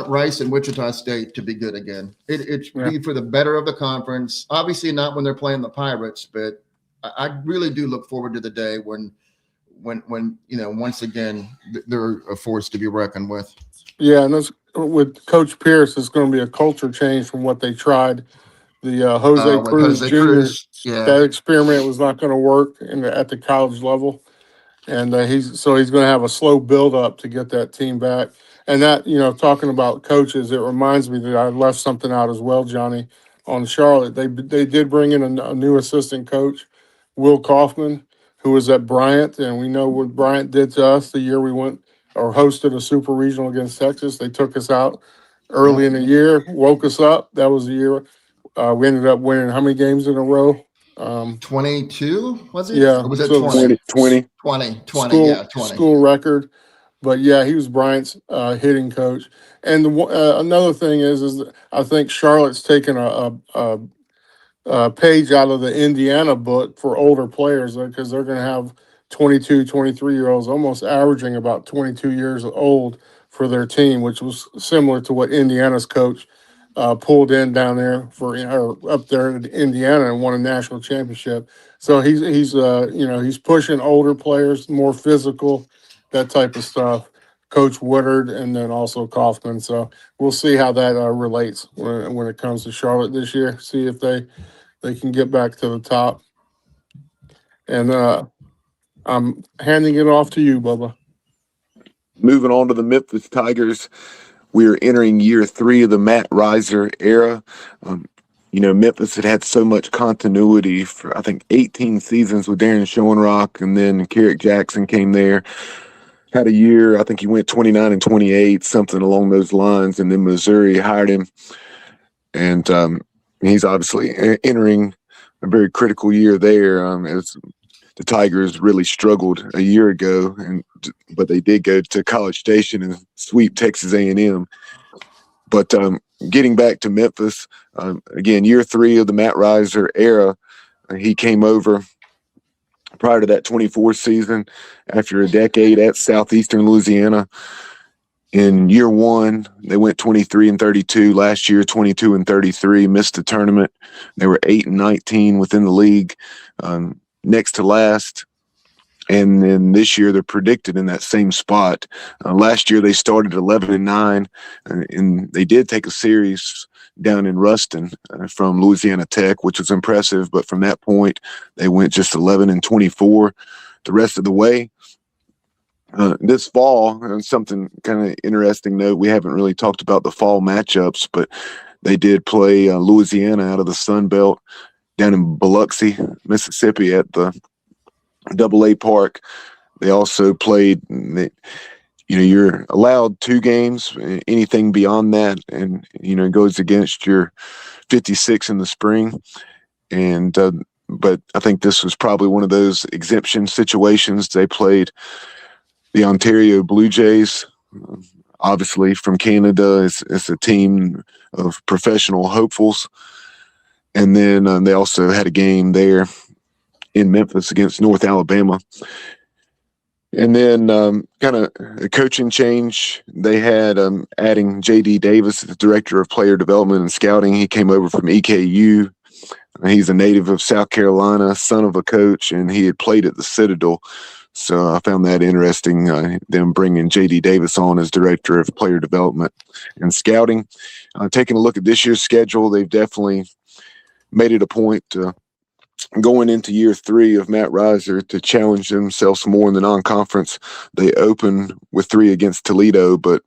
Rice and Wichita State to be good again. It's be for the better of the conference. Obviously not when they're playing the Pirates, but I really do look forward to the day when once again they're a force to be reckoned with. Yeah, and with Coach Pierce, it's going to be a culture change from what they tried. The Jose Cruz Jr. That experiment was not going to work at the college level, and he's going to have a slow build up to get that team back. And that, talking about coaches, it reminds me that I left something out as well, Johnny, on Charlotte. They did bring in a new assistant coach, Will Kaufman, who was at Bryant, and we know what Bryant did to us the year we went or hosted a super regional against Texas. They took us out early in the year, woke us up. That was the year. We ended up winning how many games in a row? 22, was it? Yeah. Or was it so 20? 20. 20, school, yeah, 20. School record. But yeah, he was Bryant's hitting coach. And another thing is that I think Charlotte's taken a page out of the Indiana book for older players because they're going to have 22, 23-year-olds almost averaging about 22 years old for their team, which was similar to what Indiana's coach pulled in down there or up there in Indiana and won a national championship. So he's pushing older players, more physical, that type of stuff. Coach Woodard and then also Kaufman. So we'll see how that relates when it comes to Charlotte this year. See if they can get back to the top. And I'm handing it off to you, Bubba. Moving on to the Memphis Tigers, we are entering year 3 of the Matt Reiser era. Memphis had so much continuity for, I think, 18 seasons with Darren Schoenrock, and then Carrick Jackson came there. Had a year, I think he went 29 and 28, something along those lines, and then Missouri hired him. And he's obviously entering a very critical year there as the Tigers really struggled a year ago, but they did go to College Station and sweep Texas A&M. But getting back to Memphis, again, year 3 of the Matt Reiser era, he came over prior to that 24 season after a decade at Southeastern Louisiana. In year 1, they went 23 and 32. Last year, 22 and 33, missed the tournament. They were 8 and 19 within the league, next to last. And then this year, they're predicted in that same spot. Last year, they started 11 and 9, and they did take a series down in Ruston from Louisiana Tech, which was impressive. But from that point, they went just 11 and 24 the rest of the way. This fall, and something kind of interesting note, we haven't really talked about the fall matchups, but they did play Louisiana out of the Sun Belt down in Biloxi, Mississippi at the AA Park. They also played, you're allowed 2 games. Anything beyond that, and, it goes against your 56 in the spring. And but I think this was probably one of those exemption situations. They played the Ontario Blue Jays, obviously from Canada. It's a team of professional hopefuls. And then they also had a game there in Memphis against North Alabama. And then kind of a coaching change. They had adding J.D. Davis, the director of player development and scouting. He came over from EKU. He's a native of South Carolina, son of a coach, and he had played at the Citadel. So I found that interesting, them bringing J.D. Davis on as director of player development and scouting. Taking a look at this year's schedule, they've definitely made it a point to going into year 3 of Matt Reiser to challenge themselves more in the non-conference. They open with 3 against Toledo, but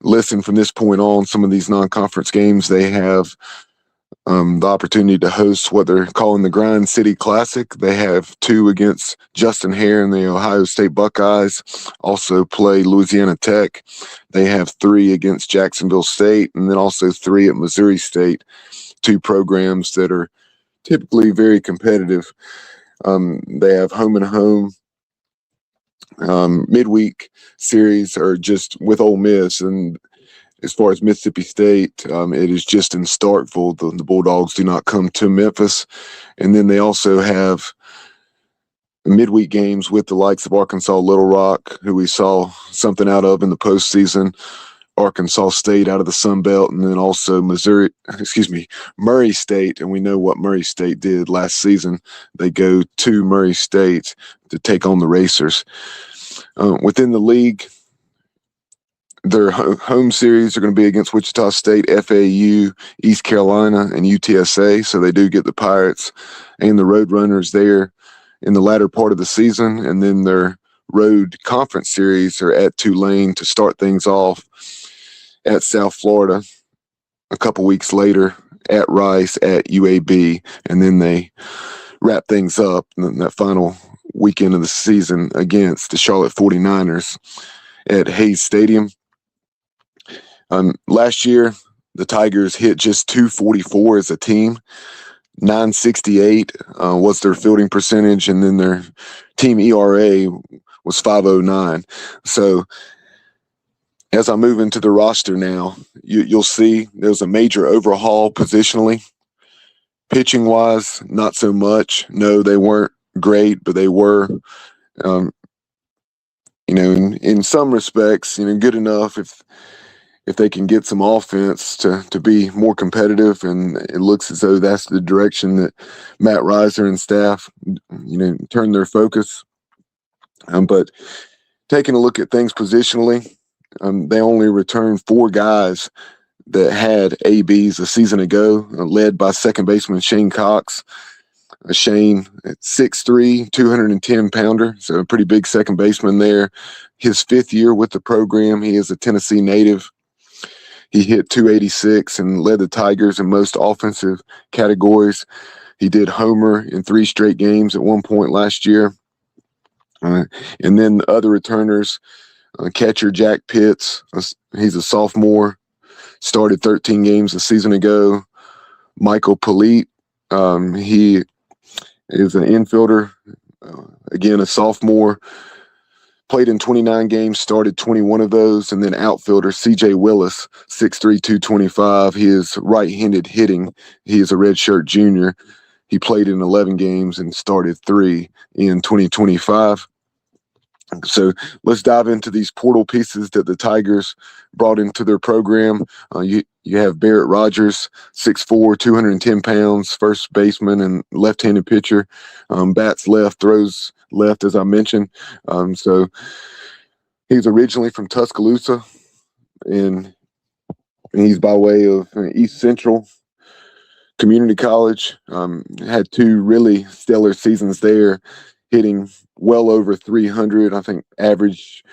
listen, from this point on, some of these non-conference games, they have the opportunity to host what they're calling the Grind City Classic. They have 2 against Justin Hare and the Ohio State Buckeyes, also play Louisiana Tech. They have 3 against Jacksonville State, and then also 3 at Missouri State, 2 programs that are typically very competitive. They have home and home midweek series are just with Ole Miss, and as far as Mississippi State, it is just in Starkville. The Bulldogs do not come to Memphis. And then they also have midweek games with the likes of Arkansas Little Rock, who we saw something out of in the postseason, Arkansas State out of the Sun Belt, and then also Murray State. And we know what Murray State did last season. They go to Murray State to take on the Racers. Within the league, their home series are going to be against Wichita State, FAU, East Carolina, and UTSA. So they do get the Pirates and the Roadrunners there in the latter part of the season. And then their road conference series are at Tulane to start things off, at South Florida a couple weeks later, at Rice, at UAB. And then they wrap things up in that final weekend of the season against the Charlotte 49ers at Hayes Stadium. Last year, the Tigers hit just 244 as a team. 968 was their fielding percentage, and then their team ERA was 509. So as I move into the roster now, you'll see there's a major overhaul positionally. Pitching wise, not so much. No, they weren't great, but they were, in some respects, good enough if they can get some offense to be more competitive. And it looks as though that's the direction that Matt Reiser and staff, turn their focus. But taking a look at things positionally, they only returned 4 guys that had ABs a season ago, led by second baseman Shane Cox. Shane at 6'3", 210-pounder, so a pretty big second baseman there. His 5th year with the program. He is a Tennessee native. He hit 286 and led the Tigers in most offensive categories. He did homer in 3 straight games at one point last year. And then other returners, catcher Jack Pitts, he's a sophomore, started 13 games a season ago. Michael Polite, he is an infielder, again, a sophomore, played in 29 games, started 21 of those. And then outfielder CJ Willis, 6'3", 225. He is right-handed hitting. He is a redshirt junior. He played in 11 games and started 3 in 2025. So let's dive into these portal pieces that the Tigers brought into their program. You have Barrett Rogers, 6'4", 210 pounds, first baseman and left-handed pitcher. Bats left, throws left, as I mentioned. So he's originally from Tuscaloosa, and he's by way of East Central Community College. Had 2 really stellar seasons there, hitting well over 300. I think average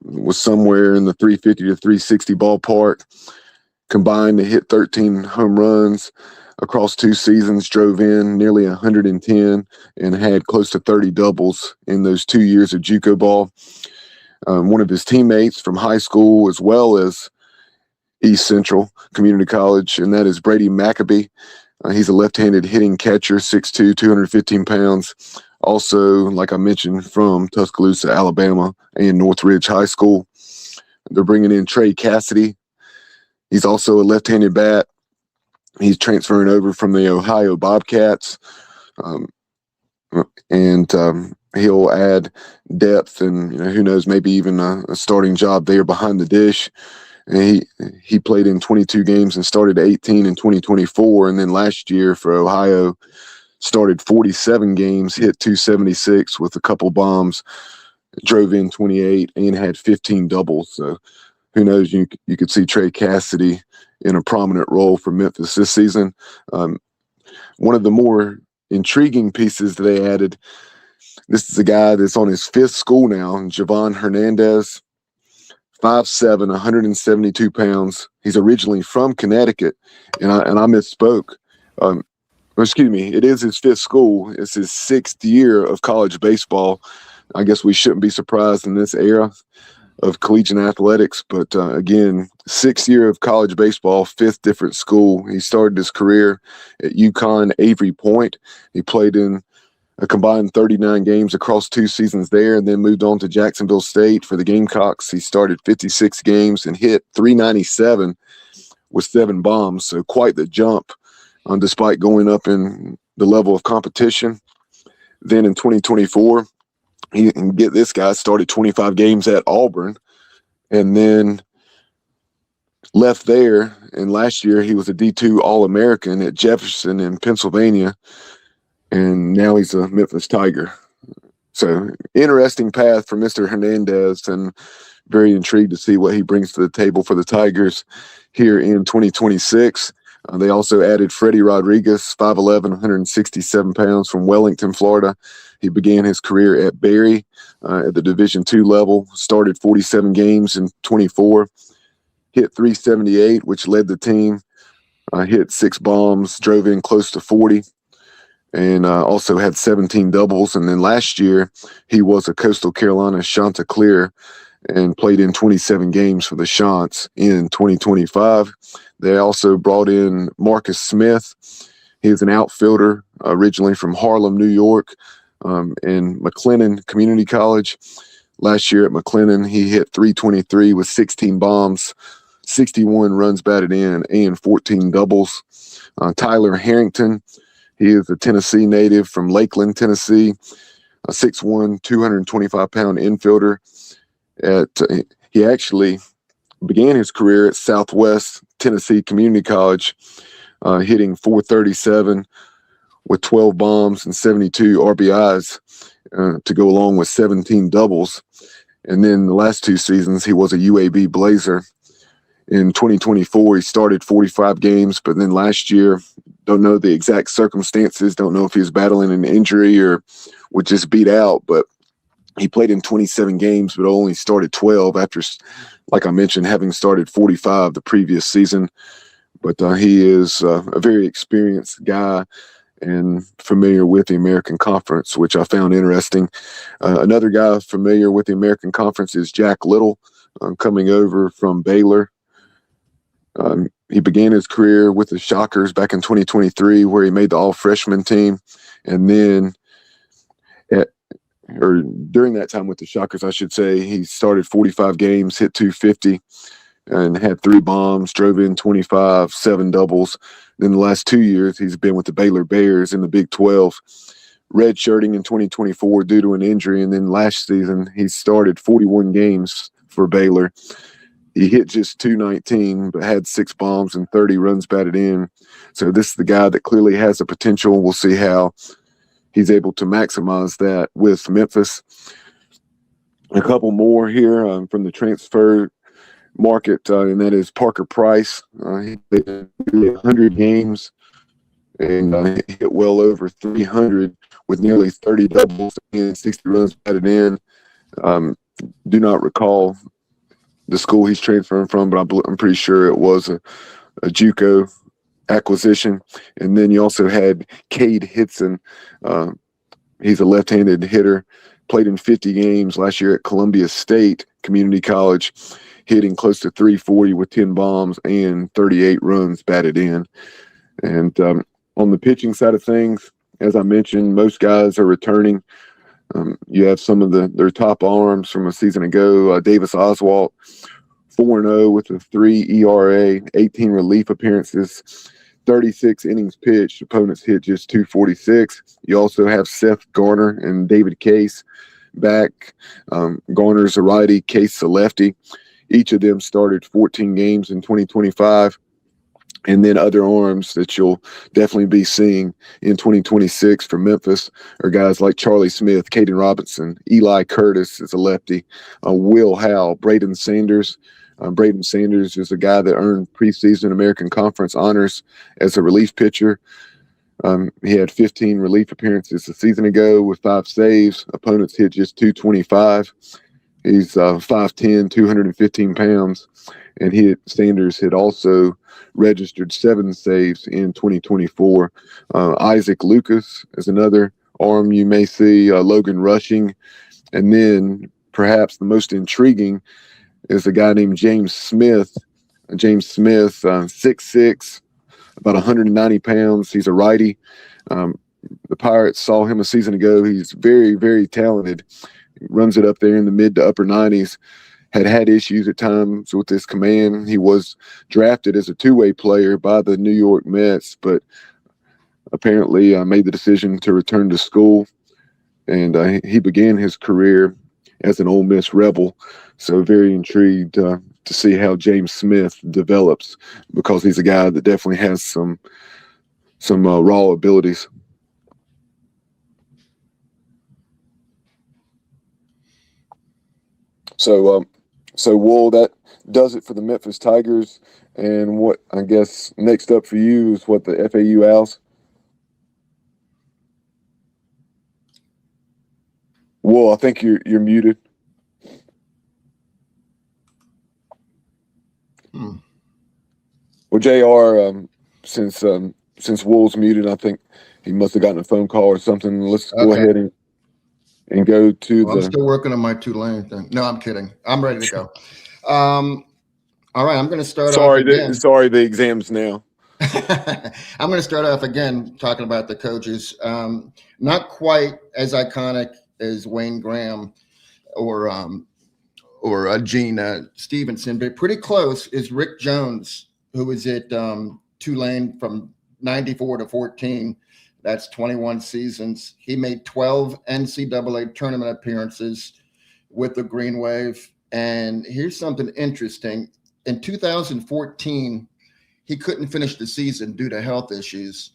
was somewhere in the 350 to 360 ballpark. Combined to hit 13 home runs across 2 seasons, drove in nearly 110, and had close to 30 doubles in those 2 years of JUCO ball. One of his teammates from high school as well as East Central Community College, and that is Brady McAbee. He's a left-handed hitting catcher, 6'2", 215 pounds. Also, like I mentioned, from Tuscaloosa, Alabama, and Northridge High School. They're bringing in Trey Cassidy. He's also a left-handed bat. He's transferring over from the Ohio Bobcats. And he'll add depth and, who knows, maybe even a starting job there behind the dish. And he played in 22 games and started 18 in 2024. And then last year for Ohio, started 47 games, hit 276 with a couple bombs, drove in 28, and had 15 doubles. So who knows, you could see Trey Cassidy in a prominent role for Memphis this season. One of the more intriguing pieces that they added, this is a guy that's on his 5th school now, Javon Hernandez, 5'7", 172 pounds. He's originally from Connecticut, and I misspoke. Excuse me, it is his 5th school. It's his 6th year of college baseball. I guess we shouldn't be surprised in this era of collegiate athletics. But again, 6th year of college baseball, 5th different school. He started his career at UConn Avery Point. He played in a combined 39 games across 2 seasons there, and then moved on to Jacksonville State for the Gamecocks. He started 56 games and hit 397 with 7 bombs. So quite the jump. Despite going up in the level of competition. Then in 2024, he can get this guy, started 25 games at Auburn and then left there. And last year he was a D2 All-American at Jefferson in Pennsylvania. And now he's a Memphis Tiger. So interesting path for Mr. Hernandez, and very intrigued to see what he brings to the table for the Tigers here in 2026. They also added Freddie Rodriguez, 5'11", 167 pounds, from Wellington, Florida. He began his career at Berry at the Division II level, started 47 games in 24, hit 378, which led the team, hit 6 bombs, drove in close to 40, and also had 17 doubles. And then last year, he was a Coastal Carolina Chanticleer and played in 27 games for the Chants in 2025. They also brought in Marcus Smith. He is an outfielder originally from Harlem, New York. in McLennan Community College. Last year at McLennan, he hit .323 with 16 bombs, 61 runs batted in, and 14 doubles. Tyler Harrington, he is a Tennessee native from Lakeland, Tennessee, a 6'1", 225-pound infielder. He actually began his career at Southwest Tennessee Community College, hitting .437 with 12 bombs and 72 RBIs to go along with 17 doubles. And then the last 2 seasons, he was a UAB Blazer. In 2024, he started 45 games, but then last year, don't know the exact circumstances, don't know if he was battling an injury or was just beat out, but he played in 27 games, but only started 12 after, like I mentioned, having started 45 the previous season. But he is a very experienced guy and familiar with the American Conference, which I found interesting. Another guy familiar with the American Conference is Jack Little, coming over from Baylor. He began his career with the Shockers back in 2023, where he made the all-freshman team. And then during that time with the Shockers, I should say, he started 45 games, hit .250, and had 3 bombs, drove in 25, 7 doubles. Then the last 2 years, he's been with the Baylor Bears in the Big 12, redshirting in 2024 due to an injury. And then last season, he started 41 games for Baylor. He hit just .219, but had 6 bombs and 30 runs batted in. So this is the guy that clearly has the potential. We'll see how he's able to maximize that with Memphis. A couple more here from the transfer market, and that is Parker Price. He played 100 games and he hit well over 300 with nearly 30 doubles and 60 runs batted in. Do not recall the school he's transferring from, but I'm pretty sure it was a JUCO acquisition. And then you also had Cade Hitson. He's a left-handed hitter, played in 50 games last year at Columbia State Community College, hitting close to .340 with 10 bombs and 38 runs batted in. And on the pitching side of things, as I mentioned, most guys are returning. You have some of their top arms from a season ago. Davis Oswalt, 4-0 with a 3 ERA, 18 relief appearances, 36 innings pitched. Opponents hit just .246. You also have Seth Garner and David Case back. Garner's a righty, Case a lefty. Each of them started 14 games in 2025. And then other arms that you'll definitely be seeing in 2026 for Memphis are guys like Charlie Smith, Caden Robinson, Eli Curtis is a lefty, Will Howe, Braden Sanders. Braden Sanders is a guy that earned preseason American Conference honors as a relief pitcher. He had 15 relief appearances a season ago with 5 saves. Opponents hit just .225. He's 5'10", 215 pounds. And Sanders had also registered 7 saves in 2024. Isaac Lucas is another arm you may see, Logan Rushing. And then perhaps the most intriguing is a guy named James Smith. James Smith, 6'6", about 190 pounds. He's a righty. The Pirates saw him a season ago. He's very, very talented. He runs it up there in the mid to upper 90s. Had issues at times with his command. He was drafted as a 2-way player by the New York Mets, but apparently made the decision to return to school. And he began his career as an Ole Miss Rebel. So very intrigued to see how James Smith develops, because he's a guy that definitely has some raw abilities. So Wool, that does it for the Memphis Tigers. And what I guess next up for you is what, the FAU Owls? Wool, I think you're muted. Well, JR, since Wool's muted, I think he must have gotten a phone call or something. Let's go ahead and go to I'm still working on my Tulane thing. No, I'm kidding. I'm ready to go. All right, I'm going to start off again. Sorry, the exam's now. I'm going to start off again talking about the coaches. Not quite as iconic as Wayne Graham or Gene Stevenson, but pretty close is Rick Jones, who was at Tulane from 94 to 14. That's 21 seasons. He made 12 NCAA tournament appearances with the Green Wave. And here's something interesting. In 2014, he couldn't finish the season due to health issues.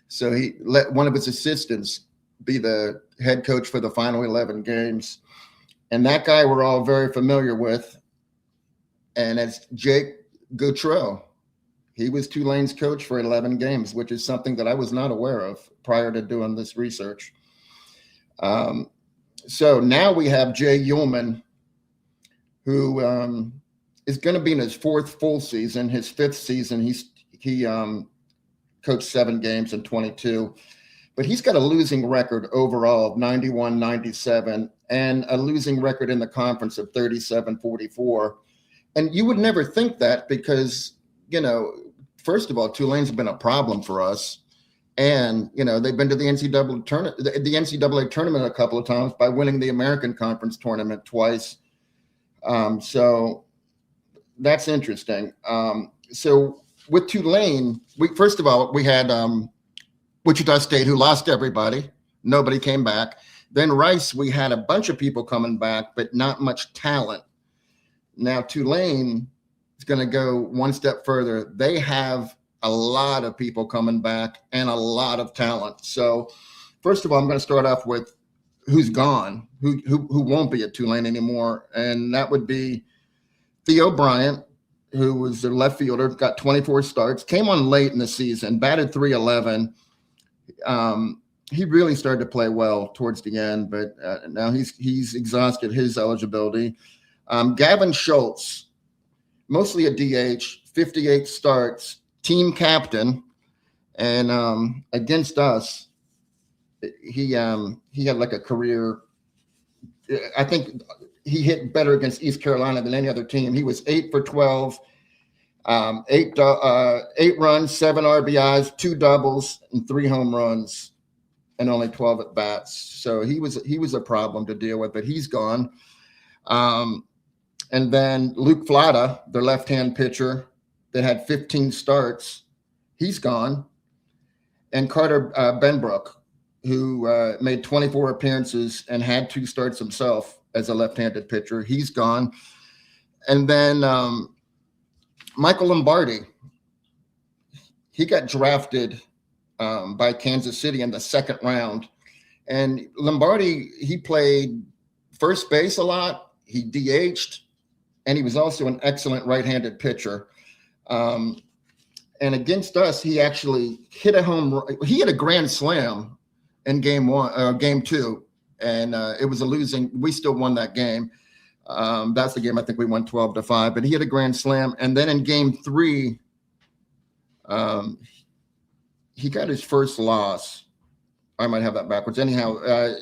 So he let one of his assistants be the head coach for the final 11 games. And that guy we're all very familiar with. And it's Jake Gautreau. He was Tulane's coach for 11 games, which is something that I was not aware of prior to doing this research. So now we have Jay Ullman, who is going to be in his fourth full season. His fifth season, he coached 7 games in 22. But he's got a losing record overall of 91-97 and a losing record in the conference of 37-44. And you would never think that because, first of all, Tulane's been a problem for us. And, they've been to the NCAA tournament a couple of times by winning the American Conference tournament twice. So that's interesting. So with Tulane, first of all, we had Wichita State, who lost everybody. Nobody came back. Then Rice, we had a bunch of people coming back, but not much talent. Now Tulane is going to go one step further. They have a lot of people coming back and a lot of talent. So first of all, I'm going to start off with who's gone, who won't be at Tulane anymore. And that would be Theo Bryant, who was their left fielder, got 24 starts, came on late in the season, batted .311. He really started to play well towards the end, but now he's exhausted his eligibility. Gavin Schultz, mostly a DH, 58 starts, team captain, and against us, he had like a career. I think he hit better against East Carolina than any other team. He was 8 for 12, 8 runs, 7 RBIs, 2 doubles, and 3 home runs, and only 12 at bats. So he was a problem to deal with, but he's gone. And then Luke Flata, their left-hand pitcher that had 15 starts, he's gone. And Carter Benbrook, who made 24 appearances and had 2 starts himself as a left-handed pitcher, he's gone. And then Michael Lombardi, he got drafted by Kansas City in the 2nd round. And Lombardi, he played first base a lot. He DH'd, and he was also an excellent right-handed pitcher. And against us, he actually hit a home run. He hit a grand slam in game 2, and it was a losing. We still won that game. That's the game I think we won 12-5. But he hit a grand slam, and then in game 3, he got his first loss. I might have that backwards. Anyhow,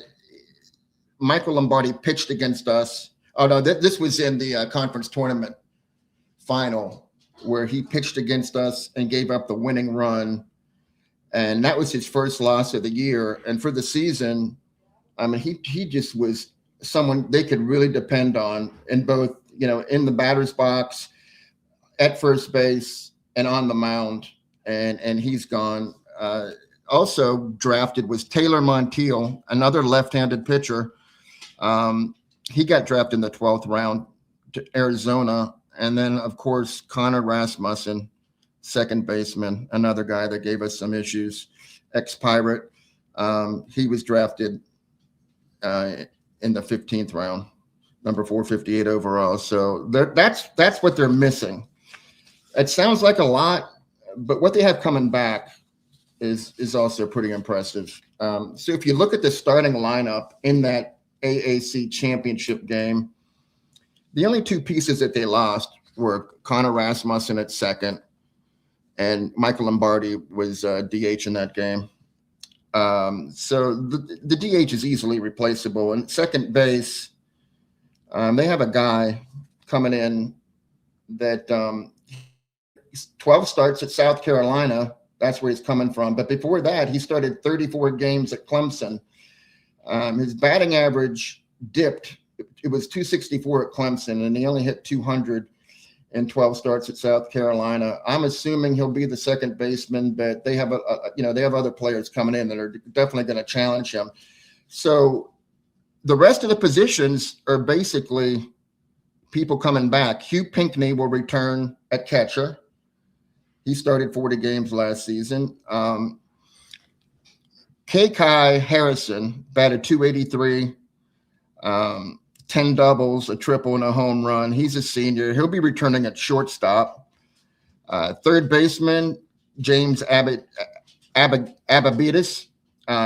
Michael Lombardi pitched against us. Oh no, this was in the conference tournament final where he pitched against us and gave up the winning run. And that was his first loss of the year. And for the season, I mean, he just was someone they could really depend on in both, in the batter's box, at first base, and on the mound. And he's gone. Also drafted was Taylor Montiel, another left-handed pitcher. He got drafted in the 12th round to Arizona. And then, of course, Connor Rasmussen, second baseman, another guy that gave us some issues, ex-Pirate. He was drafted in the 15th round, number 458 overall. So that's what they're missing. It sounds like a lot, but what they have coming back is also pretty impressive. So if you look at the starting lineup in that AAC championship game, the only 2 pieces that they lost were Connor Rasmussen at second, and Michael Lombardi was DH in that game. So the DH is easily replaceable. And second base, they have a guy coming in that 12 starts at South Carolina. That's where he's coming from. But before that, he started 34 games at Clemson. His batting average dipped. It was 264 at Clemson, and he only hit 200 in 12 starts at South Carolina. I'm assuming he'll be the second baseman, but they have they have other players coming in that are definitely going to challenge him. So the rest of the positions are basically people coming back. Hugh Pinckney will return at catcher. He started 40 games last season. Kai Harrison batted 283, 10 doubles, a triple, and a home run. He's a senior. He'll be returning at shortstop. Third baseman, James Ababitis.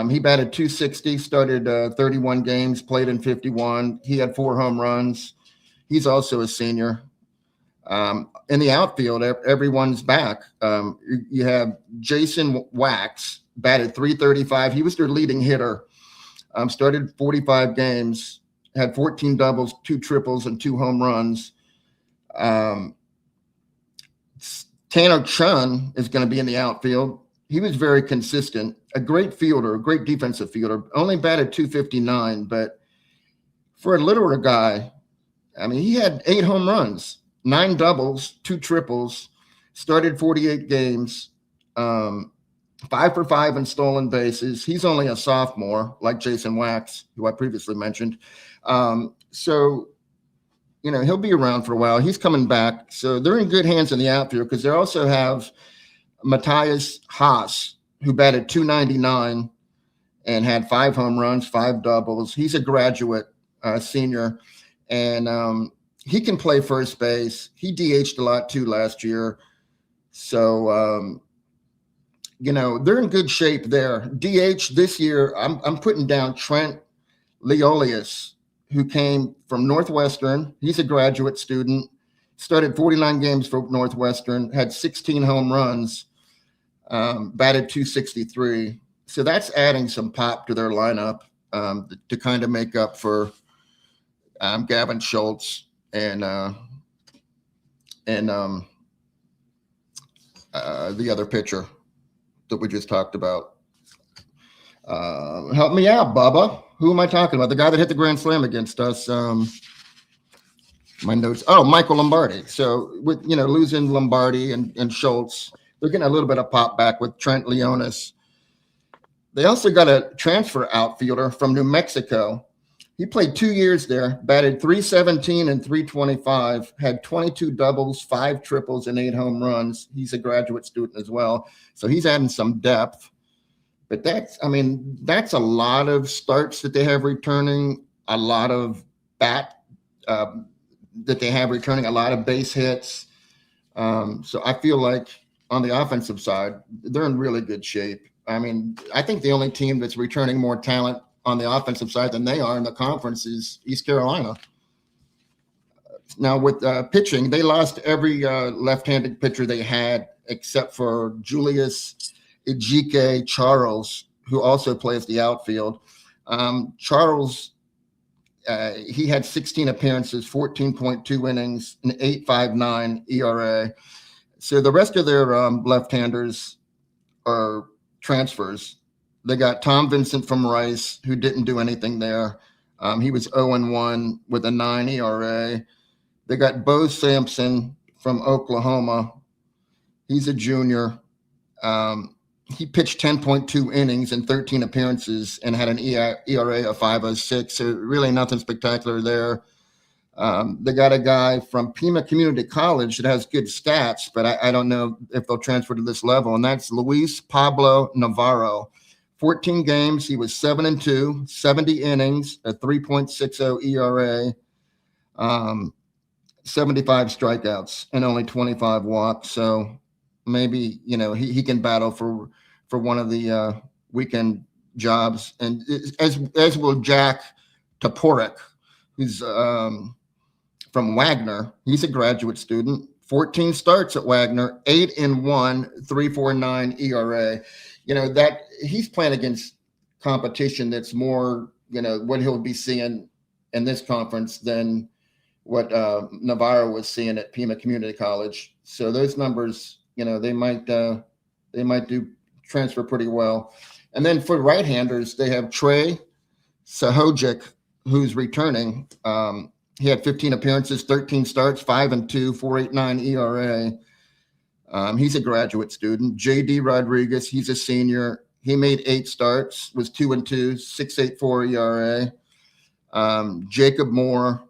He batted 260, started 31 games, played in 51. He had 4 home runs. He's also a senior. In the outfield, everyone's back. You have Jason Wax, batted 335. He was their leading hitter. Started 45 games, had 14 doubles, 2 triples, and 2 home runs. Tanner Chun is going to be in the outfield. He was very consistent, a great fielder, a great defensive fielder. Only batted 259, but for a littler guy, I mean, he had 8 home runs, 9 doubles, 2 triples, started 48 games, 5 for 5 in stolen bases. He's only a sophomore, like Jason Wax, who I previously mentioned. So, he'll be around for a while. He's coming back. So they're in good hands in the outfield because they also have Matthias Haas, who batted 299 and had 5 home runs, 5 doubles. He's a graduate senior, and he can play first base. He DH'd a lot too last year. So, they're in good shape there. DH this year, I'm putting down Trent Leolius, who came from Northwestern. He's a graduate student, started 49 games for Northwestern, had 16 home runs, batted 263. So that's adding some pop to their lineup to kind of make up for Gavin Schultz and the other pitcher that we just talked about. Help me out, Bubba. Who am I talking about? The guy that hit the grand slam against us. My notes. Oh, Michael Lombardi. So with losing Lombardi and Schultz, they're getting a little bit of pop back with Trent Leonis. They also got a transfer outfielder from New Mexico. He played 2 years there, batted 317 and 325, had 22 doubles, 5 triples, and 8 home runs. He's a graduate student as well. So he's adding some depth. But that's a lot of starts that they have returning, a lot of bat that they have returning, a lot of base hits. So I feel like on the offensive side, they're in really good shape. I mean, I think the only team that's returning more talent on the offensive side than they are in the conference is East Carolina. Now with pitching, they lost every left-handed pitcher they had except for Julius Ejike Charles, who also plays the outfield. Charles, he had 16 appearances, 14.2 innings, an 8.59 ERA. So the rest of their left-handers are transfers. They got Tom Vincent from Rice, who didn't do anything there. He was 0-1 with a 9 ERA. They got Bo Sampson from Oklahoma. He's a junior. He pitched 10.2 innings and 13 appearances and had an ERA of 5.06. So really nothing spectacular there. They got a guy from Pima Community College that has good stats, but I don't know if they'll transfer to this level, and that's Luis Pablo Navarro. 14 games, he was 7-2, 70 innings, a 3.60 ERA, 75 strikeouts, and only 25 walks. So maybe he can battle for one of the weekend jobs, and as will Jack Toporek, who's from Wagner. He's a graduate student. 14 starts at Wagner, 8-1, 3.49 ERA. That he's playing against competition that's more, what he'll be seeing in this conference than what Navarro was seeing at Pima Community College. So those numbers, they might do transfer pretty well. And then for right-handers, they have Trey Sahojic, who's returning. He had 15 appearances, 13 starts, 5-2, 4.89 ERA. He's a graduate student. J.D. Rodriguez, he's a senior. He made 8 starts, was 2-2, 6.84 ERA. Jacob Moore,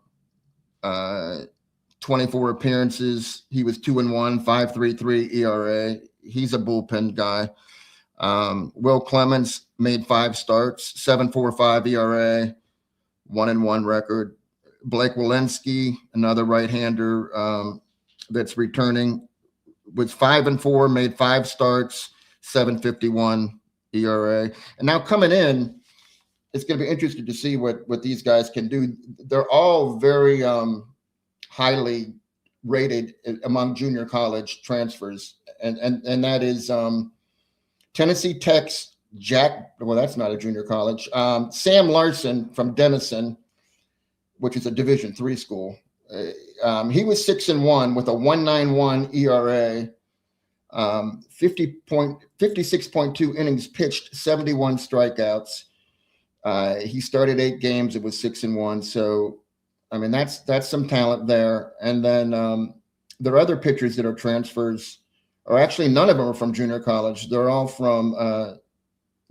24 appearances. He was 2-1, 5.33 ERA. He's a bullpen guy. Will Clemens made 5 starts, 7.45 ERA, 1-1 record. Blake Walensky, another right-hander that's returning, was 5-4, made 5 starts, 7.51 ERA. And now coming in, it's going to be interesting to see what these guys can do. They're all very highly rated among junior college transfers, and that is Tennessee Tech's that's not a junior college. Sam Larson from Denison, which is a Division III school. He was 6-1 with a 1.91 ERA, 56.2 innings pitched, 71 strikeouts. He started 8 games. It was 6-1. So, I mean, that's some talent there. And then there are other pitchers that are transfers, or actually none of them are from junior college. They're all from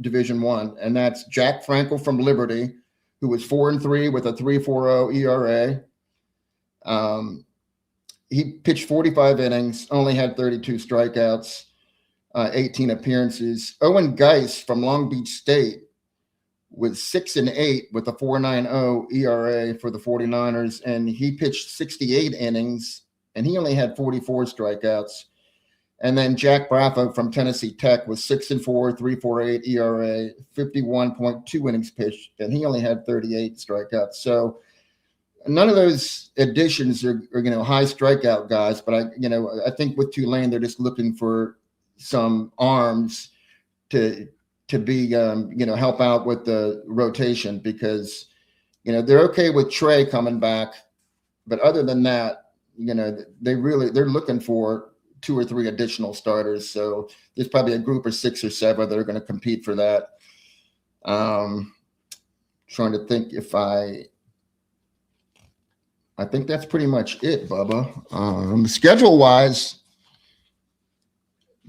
Division I, and that's Jack Frankel from Liberty, who was 4-3 with a 3.40 ERA. He pitched 45 innings, only had 32 strikeouts, 18 appearances. Owen Geis from Long Beach State was 6-8 with a 4.90 ERA for the 49ers, and he pitched 68 innings, and he only had 44 strikeouts. And then Jack Braffa from Tennessee Tech was 6-4, 3.48 ERA, 51.2 innings pitched, and he only had 38 strikeouts. So none of those additions are high strikeout guys, but I think with Tulane they're just looking for some arms to be help out with the rotation, because they're okay with Trey coming back, but other than that, they're looking for 2 or 3 additional starters. So there's probably a group of 6 or 7 that are going to compete for that. Trying to think if I think that's pretty much it, Bubba. Schedule wise,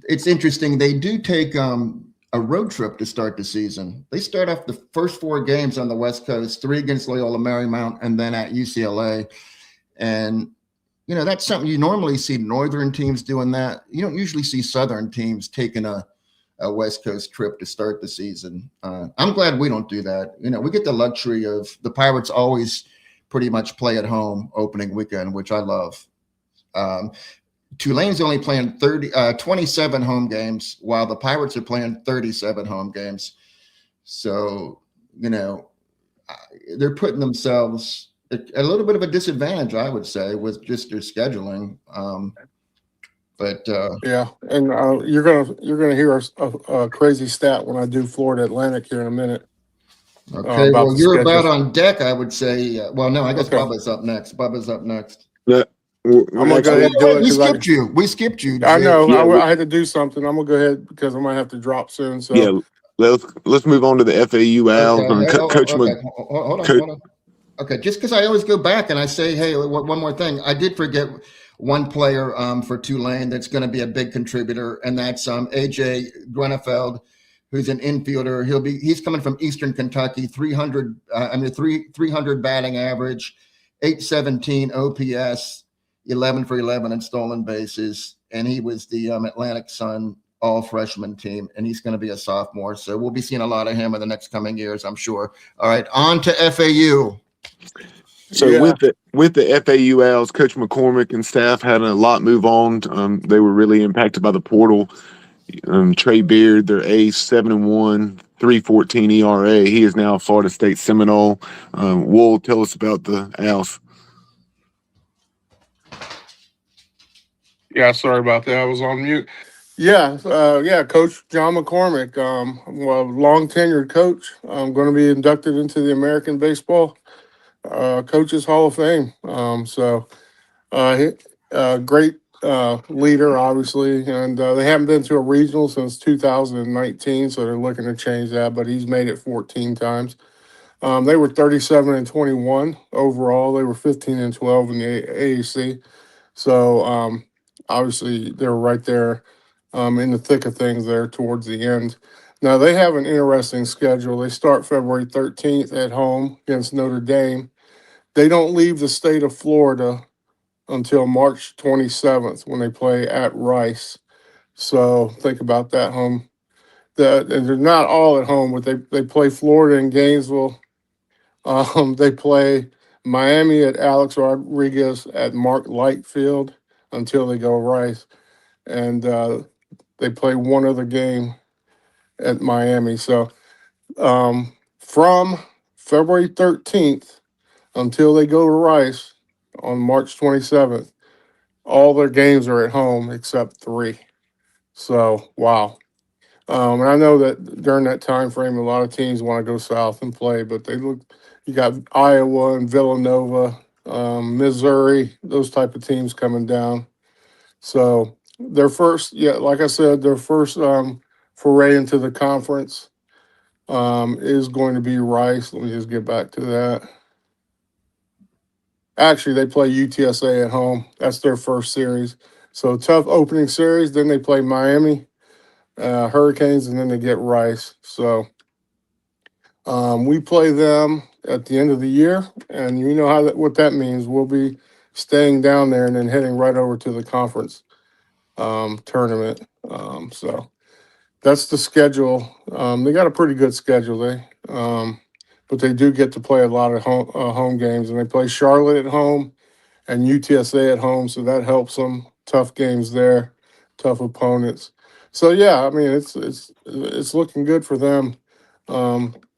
it's interesting. They do take a road trip to start the season. They start off the first 4 games on the West Coast, 3 against Loyola Marymount, and then at UCLA. And that's something you normally see northern teams doing that. You don't usually see southern teams taking a West Coast trip to start the season. I'm glad we don't do that. We get the luxury of the Pirates always pretty much play at home opening weekend, which I love. Tulane's only playing 27 home games, while the Pirates are playing 37 home games. So, they're putting themselves a little bit of a disadvantage, I would say, with just their scheduling. Yeah, and you're gonna hear a crazy stat when I do Florida Atlantic here in a minute. Okay, well, you're about on deck, I would say. Well, no, I guess Okay. Bubba's up next. Yeah, I'm gonna go ahead and do it. We skipped you. I know. Yeah, I had to do something. I'm gonna go ahead because I might have to drop soon. So yeah. Let's move on to the FAU Owls and Coach. Okay. Hold on. Okay, just because I always go back and I say, hey, one more thing. I did forget one player for Tulane that's going to be a big contributor, and that's AJ Grenefeld, who's an infielder. He's coming from Eastern Kentucky, 300 batting average, 817 OPS, 11 for 11 in stolen bases, and he was the Atlantic Sun all freshman team, and he's going to be a sophomore. So we'll be seeing a lot of him in the next coming years, I'm sure. All right, on to FAU. So Yeah. with the FAU Owls, Coach McCormick and staff had a lot move on. They were really impacted by the portal. Trey Beard, their ace, 7-1, 3.14 ERA. He is now a Florida State Seminole. Wool, tell us about the Owls. yeah, sorry about that. I was on mute. Yeah, Coach John McCormick, long tenured coach, going to be inducted into the American Baseball Coaches Hall of Fame. Great leader, obviously, and they haven't been to a regional since 2019, so they're looking to change that. But he's made it 14 times. They were 37-21 overall. They were 15-12 in the AAC. So obviously they're right there in the thick of things there towards the end. Now they have an interesting schedule. They start February 13th at home against Notre Dame. They don't leave the state of Florida until March 27th when they play at Rice. So think about that home. And they're not all at home, but they play Florida and Gainesville. They play Miami at Alex Rodriguez at Mark Light Field until they go Rice. And they play one other game at Miami. So from February 13th until they go to Rice on March 27th, all their games are at home except 3. So, wow. And I know that during that time frame, a lot of teams want to go south and play, but you got Iowa and Villanova, Missouri, those type of teams coming down. So their first, like I said, their first foray into the conference is going to be Rice. Let me just get back to that. Actually, they play UTSA at home. That's their first series. So tough opening series. Then they play Miami Hurricanes, and then they get Rice. So we play them at the end of the year, and you know what that means. We'll be staying down there and then heading right over to the conference tournament. So that's the schedule. They got a pretty good schedule, but they do get to play a lot of home games, and they play Charlotte at home and UTSA at home, so that helps them. Tough games there, tough opponents. So yeah, I mean it's looking good for them.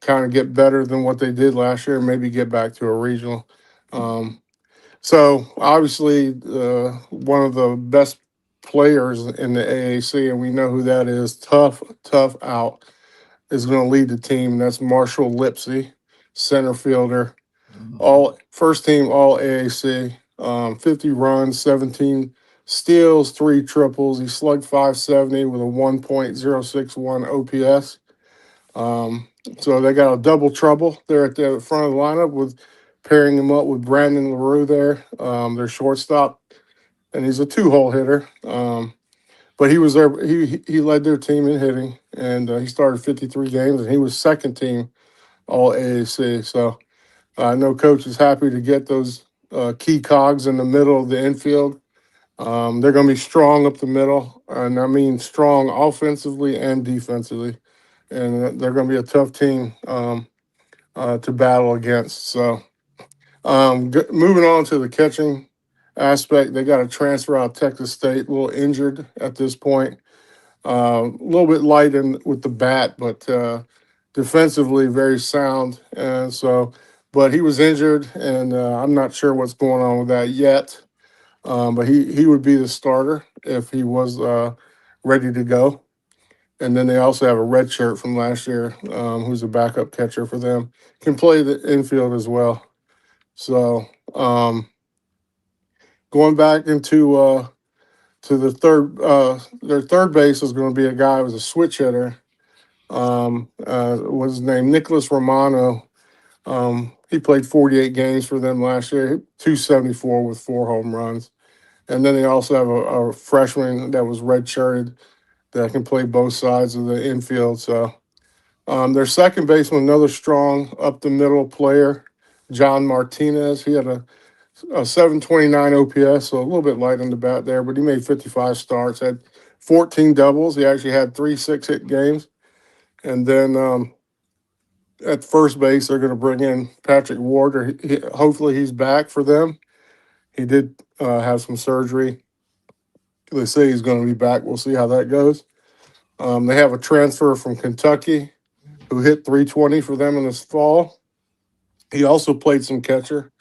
Kind of get better than what they did last year, maybe get back to a regional. So obviously, one of the best players in the AAC, and we know who that is. Tough out is going to lead the team. That's Marshall Lipsy, center fielder. All first team All AAC. 50 runs, 17 steals, 3 triples. He slugged 570 with a 1.061 OPS. So they got a double trouble there at the front of the lineup with pairing him up with Brandon LaRue there, their shortstop, and he's a 2-hole hitter. But he was there. He led their team in hitting, and he started 53 games, and he was second team All AAC. So I know coach is happy to get those key cogs in the middle of the infield. They're going to be strong up the middle, and I mean strong offensively and defensively. And they're going to be a tough team to battle against. So moving on to the catching aspect, they got a transfer out of Texas State, a little injured at this point. A little bit light with the bat, but defensively very sound. And so, but he was injured, and I'm not sure what's going on with that yet. But he would be the starter if he was ready to go. And then they also have a red shirt from last year, who's a backup catcher for them, can play the infield as well. So going back into to the third, their third base is going to be a guy who was a switch hitter. Was his name Nicholas Romano. He played 48 games for them last year, 274 with 4 home runs. And then they also have a freshman that was redshirted that can play both sides of the infield. So their second baseman, another strong up the middle player, John Martinez. He had a 729 OPS, so a little bit light on the bat there, but he made 55 starts, had 14 doubles. He actually had 3 6-hit games. And then at first base, they're going to bring in Patrick Ward. Hopefully he's back for them. He did have some surgery. They say he's going to be back. We'll see how that goes. They have a transfer from Kentucky who hit 320 for them in this fall. He also played some catcher.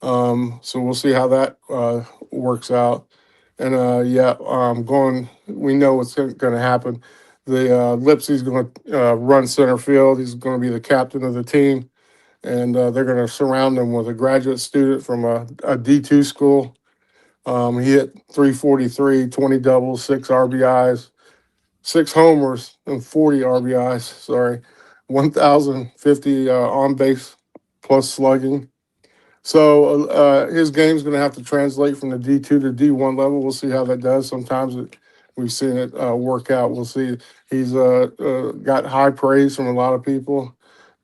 So we'll see how that works out. And we know what's going to happen. The Lipsy's going to run center field. He's going to be the captain of the team. And they're going to surround him with a graduate student from a D2 school He hit 343, 20 doubles, 6 RBIs, 6 homers, and 40 RBIs. Sorry, 1,050 on base plus slugging. So his game's going to have to translate from the D2 to D1 level. We'll see how that does. Sometimes we've seen it work out. We'll see. He's got high praise from a lot of people.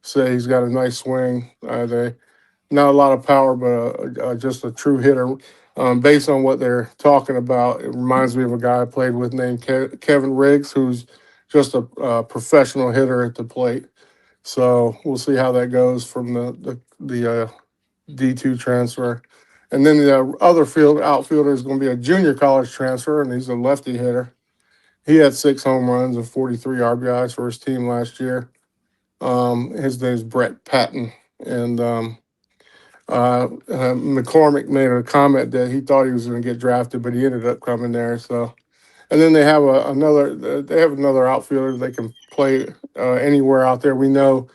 Say he's got a nice swing. They not a lot of power, but just a true hitter. Based on what they're talking about, it reminds me of a guy I played with named Kevin Riggs, who's just a professional hitter at the plate. So we'll see how that goes from the D2 transfer. And then the other outfielder is going to be a junior college transfer, and he's a lefty hitter. He had 6 home runs and 43 RBIs for his team last year. His name is Brett Patton. And McCormick made a comment that he thought he was going to get drafted, but he ended up coming there. So, and then they have another outfielder that can play anywhere out there. We know,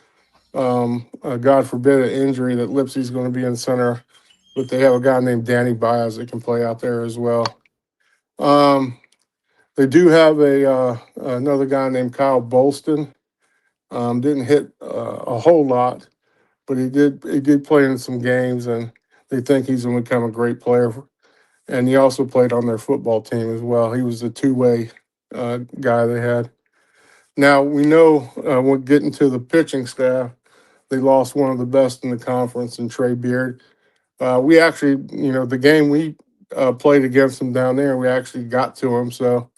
God forbid, an injury that Lipsey's going to be in center, but they have a guy named Danny Baez that can play out there as well. They do have another guy named Kyle Bolston. Didn't hit a whole lot, but he did play in some games, and they think he's going to become a great player. And he also played on their football team as well. He was the two-way guy they had. Now, we know when getting to the pitching staff, they lost one of the best in the conference in Trey Beard. We actually, the game we played against him down there, we actually got to him. So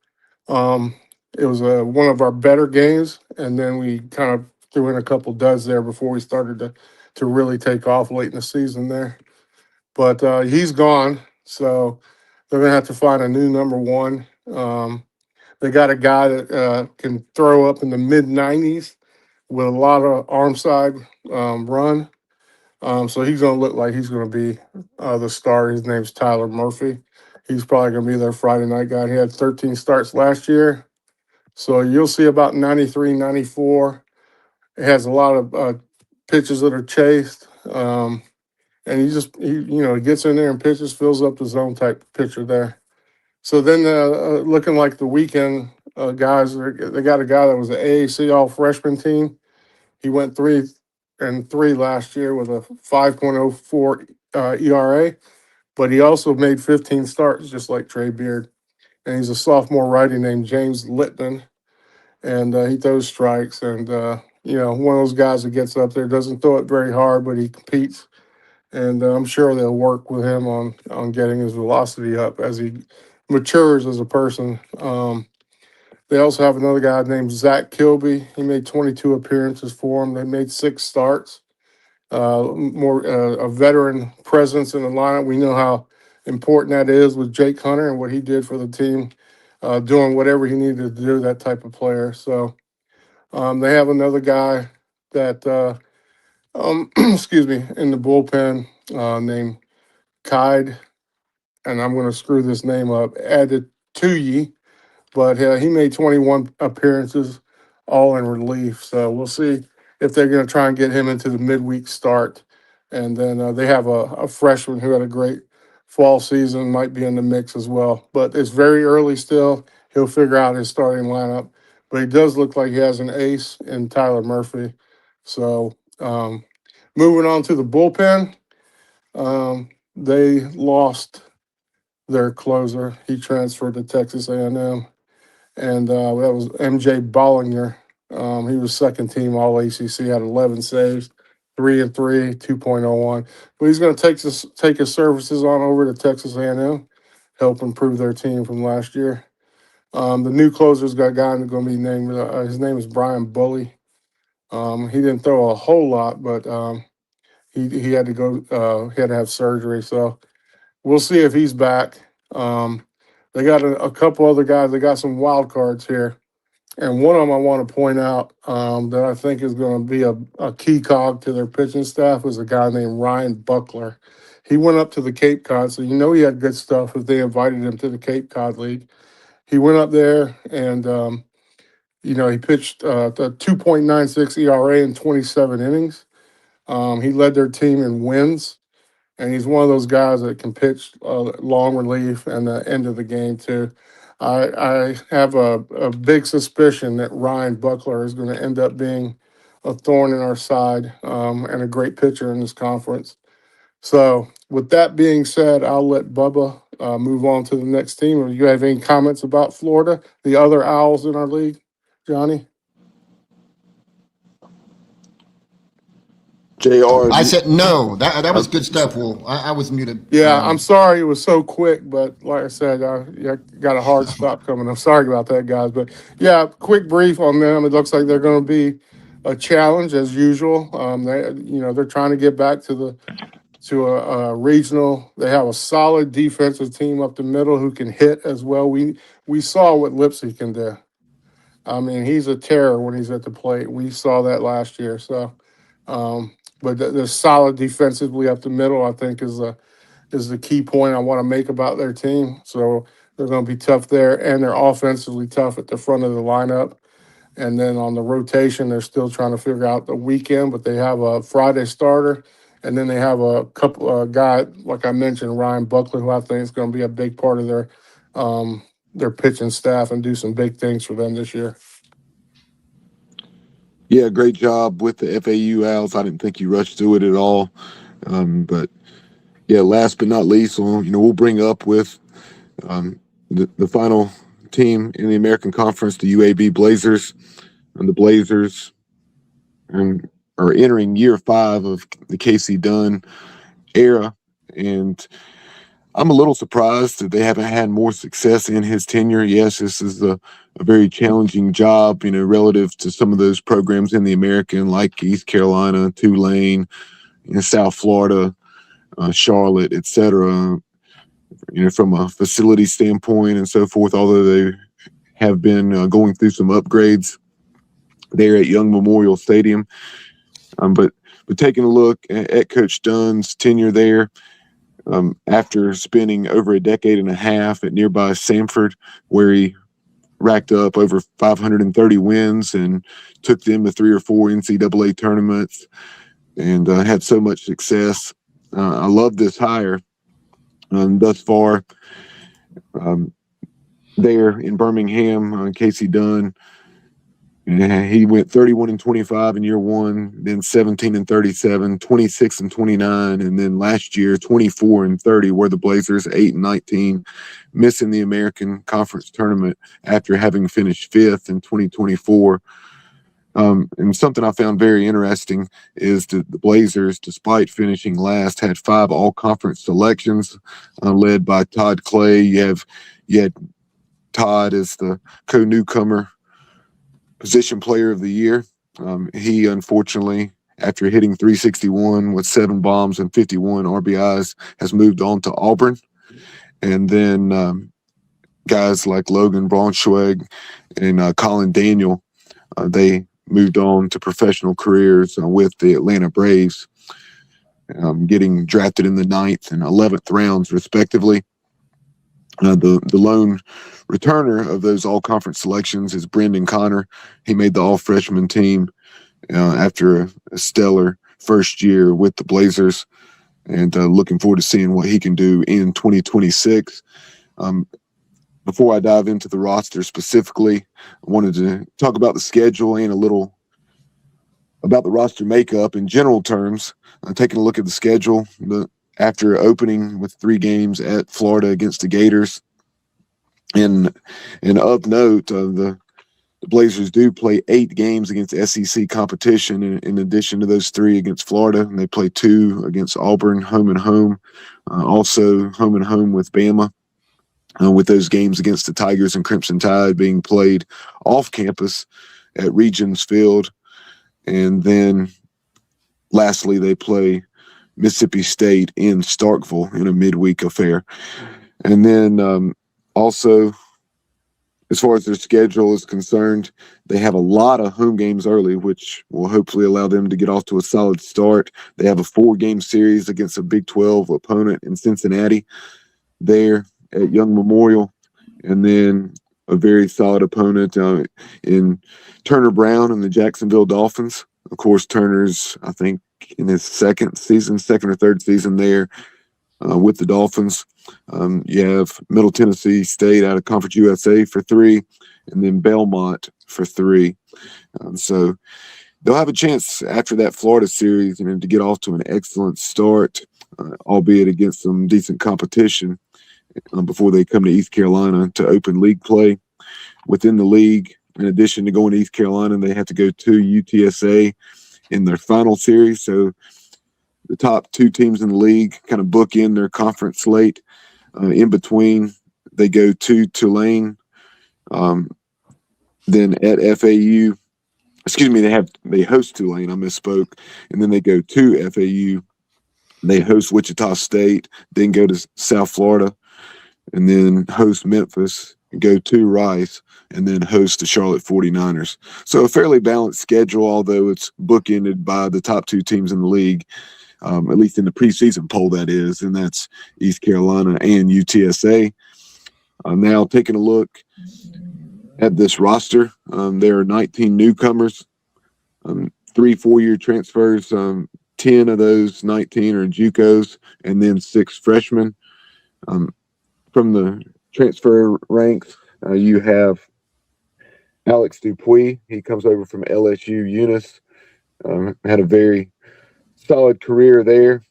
it was one of our better games. And then we kind of threw in a couple duds there before we started to really take off late in the season there. But he's gone. So they're going to have to find a new number one. They got a guy that can throw up in the mid-90s with a lot of arm side run. So he's going to look like he's going to be the star. His name's Tyler Murphy. He's probably going to be their Friday night guy. He had 13 starts last year. So you'll see about 93, 94. It has a lot of pitches that are chased. And he gets in there and pitches, fills up the zone type pitcher there. So then looking like the weekend guys, they got a guy that was an AAC all freshman team. He went 3-3 last year with a 5.04 ERA, but he also made 15 starts just like Trey Beard. And he's a sophomore righty named James Littman, and he throws strikes. And, one of those guys that gets up there, doesn't throw it very hard, but he competes. And I'm sure they'll work with him on getting his velocity up as he matures as a person. They also have another guy named Zach Kilby. He made 22 appearances for them. They made 6 starts. A veteran presence in the lineup. We know how important that is with Jake Hunter and what he did for the team, doing whatever he needed to do, that type of player. So they have another guy that, excuse me, in the bullpen named Kide, and I'm going to screw this name up, added to ye. But he made 21 appearances, all in relief. So we'll see if they're going to try and get him into the midweek start. And then they have a freshman who had a great fall season, might be in the mix as well. But it's very early still. He'll figure out his starting lineup. But he does look like he has an ace in Tyler Murphy. So moving on to the bullpen, they lost their closer. He transferred to Texas A&M. And that was MJ Bollinger. He was second team All ACC, had 11 saves, 3-3, 2.01. But he's going to take his services on over to Texas A&M, help improve their team from last year. The new closer's got a guy that's going to be named. His name is Brian Bully. He didn't throw a whole lot, but he had to go. He had to have surgery, so we'll see if he's back. They got a couple other guys. They got some wild cards here. And one of them I want to point out that I think is going to be a key cog to their pitching staff is a guy named Ryan Buckler. He went up to the Cape Cod, so he had good stuff if they invited him to the Cape Cod League. He went up there and, he pitched a 2.96 ERA in 27 innings. He led their team in wins. and he's one of those guys that can pitch long relief and the end of the game too. I have a big suspicion that Ryan Buckler is going to end up being a thorn in our side and a great pitcher in this conference. So, with that being said, I'll let Bubba move on to the next team. Or you have any comments about Florida, the other Owls in our league, Johnny? JR, I said no. That was good stuff, Will. I was muted. Yeah, I'm sorry it was so quick, but like I said, I got a hard stop coming. I'm sorry about that, guys. But yeah, quick brief on them. It looks like they're going to be a challenge as usual. They're trying to get back to a regional. They have a solid defensive team up the middle who can hit as well. We saw what Lipsy can do. I mean, he's a terror when he's at the plate. We saw that last year. So, but they're solid defensively up the middle, I think, is the key point I want to make about their team. So they're going to be tough there, and they're offensively tough at the front of the lineup. And then on the rotation, they're still trying to figure out the weekend, but they have a Friday starter, and then they have a couple guy, like I mentioned, Ryan Buckler, who I think is going to be a big part of their pitching staff and do some big things for them this year. yeah, great job with the FAU Owls. I didn't think you rushed through it at all. But yeah, last but not least, we'll bring up with the final team in the American Conference, the UAB Blazers. And the Blazers are entering year 5 of the KC Dunn era. And I'm a little surprised that they haven't had more success in his tenure. Yes, this is a very challenging job, relative to some of those programs in the American, like East Carolina, Tulane, South Florida, Charlotte, etc. From a facility standpoint and so forth, although they have been going through some upgrades there at Young Memorial Stadium. But taking a look at Coach Dunn's tenure there, after spending over a decade and a half at nearby Samford, where he racked up over 530 wins and took them to 3 or 4 NCAA tournaments and had so much success. I love this hire thus far. There in Birmingham, Casey Dunn, he went 31-25 in year 1, then 17-37, 26-29, and then last year 24-30, where the Blazers 8-19, missing the American Conference tournament after having finished 5th in 2024. And something I found very interesting is that the Blazers, despite finishing last, had 5 all-conference selections, led by Todd Clay. You had Todd as the co-newcomer position player of the year. He, unfortunately, after hitting 361 with 7 bombs and 51 RBIs, has moved on to Auburn. And then guys like Logan Braunschweig and Colin Daniel, they moved on to professional careers with the Atlanta Braves, getting drafted in the 9th and 11th rounds, respectively. The lone returner of those all-conference selections is Brendan Connor. He made the all-freshman team after a stellar first year with the Blazers, and looking forward to seeing what he can do in 2026. Before I dive into the roster specifically, I wanted to talk about the schedule and a little about the roster makeup in general terms. Taking a look at the schedule, after opening with 3 games at Florida against the Gators. And of note, the Blazers do play 8 games against SEC competition in addition to those 3 against Florida. And they play 2 against Auburn, home and home. Also home and home with Bama, with those games against the Tigers and Crimson Tide being played off campus at Regions Field. And then lastly, they play Mississippi State in Starkville in a midweek affair. And then also, as far as their schedule is concerned, they have a lot of home games early, which will hopefully allow them to get off to a solid start. They have a 4-game series against a Big 12 opponent in Cincinnati there at Young Memorial, and then a very solid opponent in Turner Brown and the Jacksonville Dolphins. Of course, Turner's, I think in his second or third season there with the Dolphins. You have Middle Tennessee State out of Conference USA for 3, and then Belmont for 3. So they'll have a chance after that Florida series, to get off to an excellent start, albeit against some decent competition before they come to East Carolina to open league play. Within the league, in addition to going to East Carolina, they have to go to UTSA in their final series. So the top 2 teams in the league kind of book in their conference slate. In between, they go to Tulane, then at FAU. They host Tulane. I misspoke, and then they go to FAU. They host Wichita State, then go to South Florida, and then host Memphis, go to Rice, and then host the Charlotte 49ers. So a fairly balanced schedule, although it's bookended by the top 2 teams in the league, at least in the preseason poll, that is, and that's East Carolina and UTSA. Now taking a look at this roster, there are 19 newcomers, 3 4-year transfers. 10 of those 19 are JUCOs, and then 6 freshmen. From the transfer ranks, you have Alex Dupuis. He comes over from LSU Eunice. Had a very solid career there.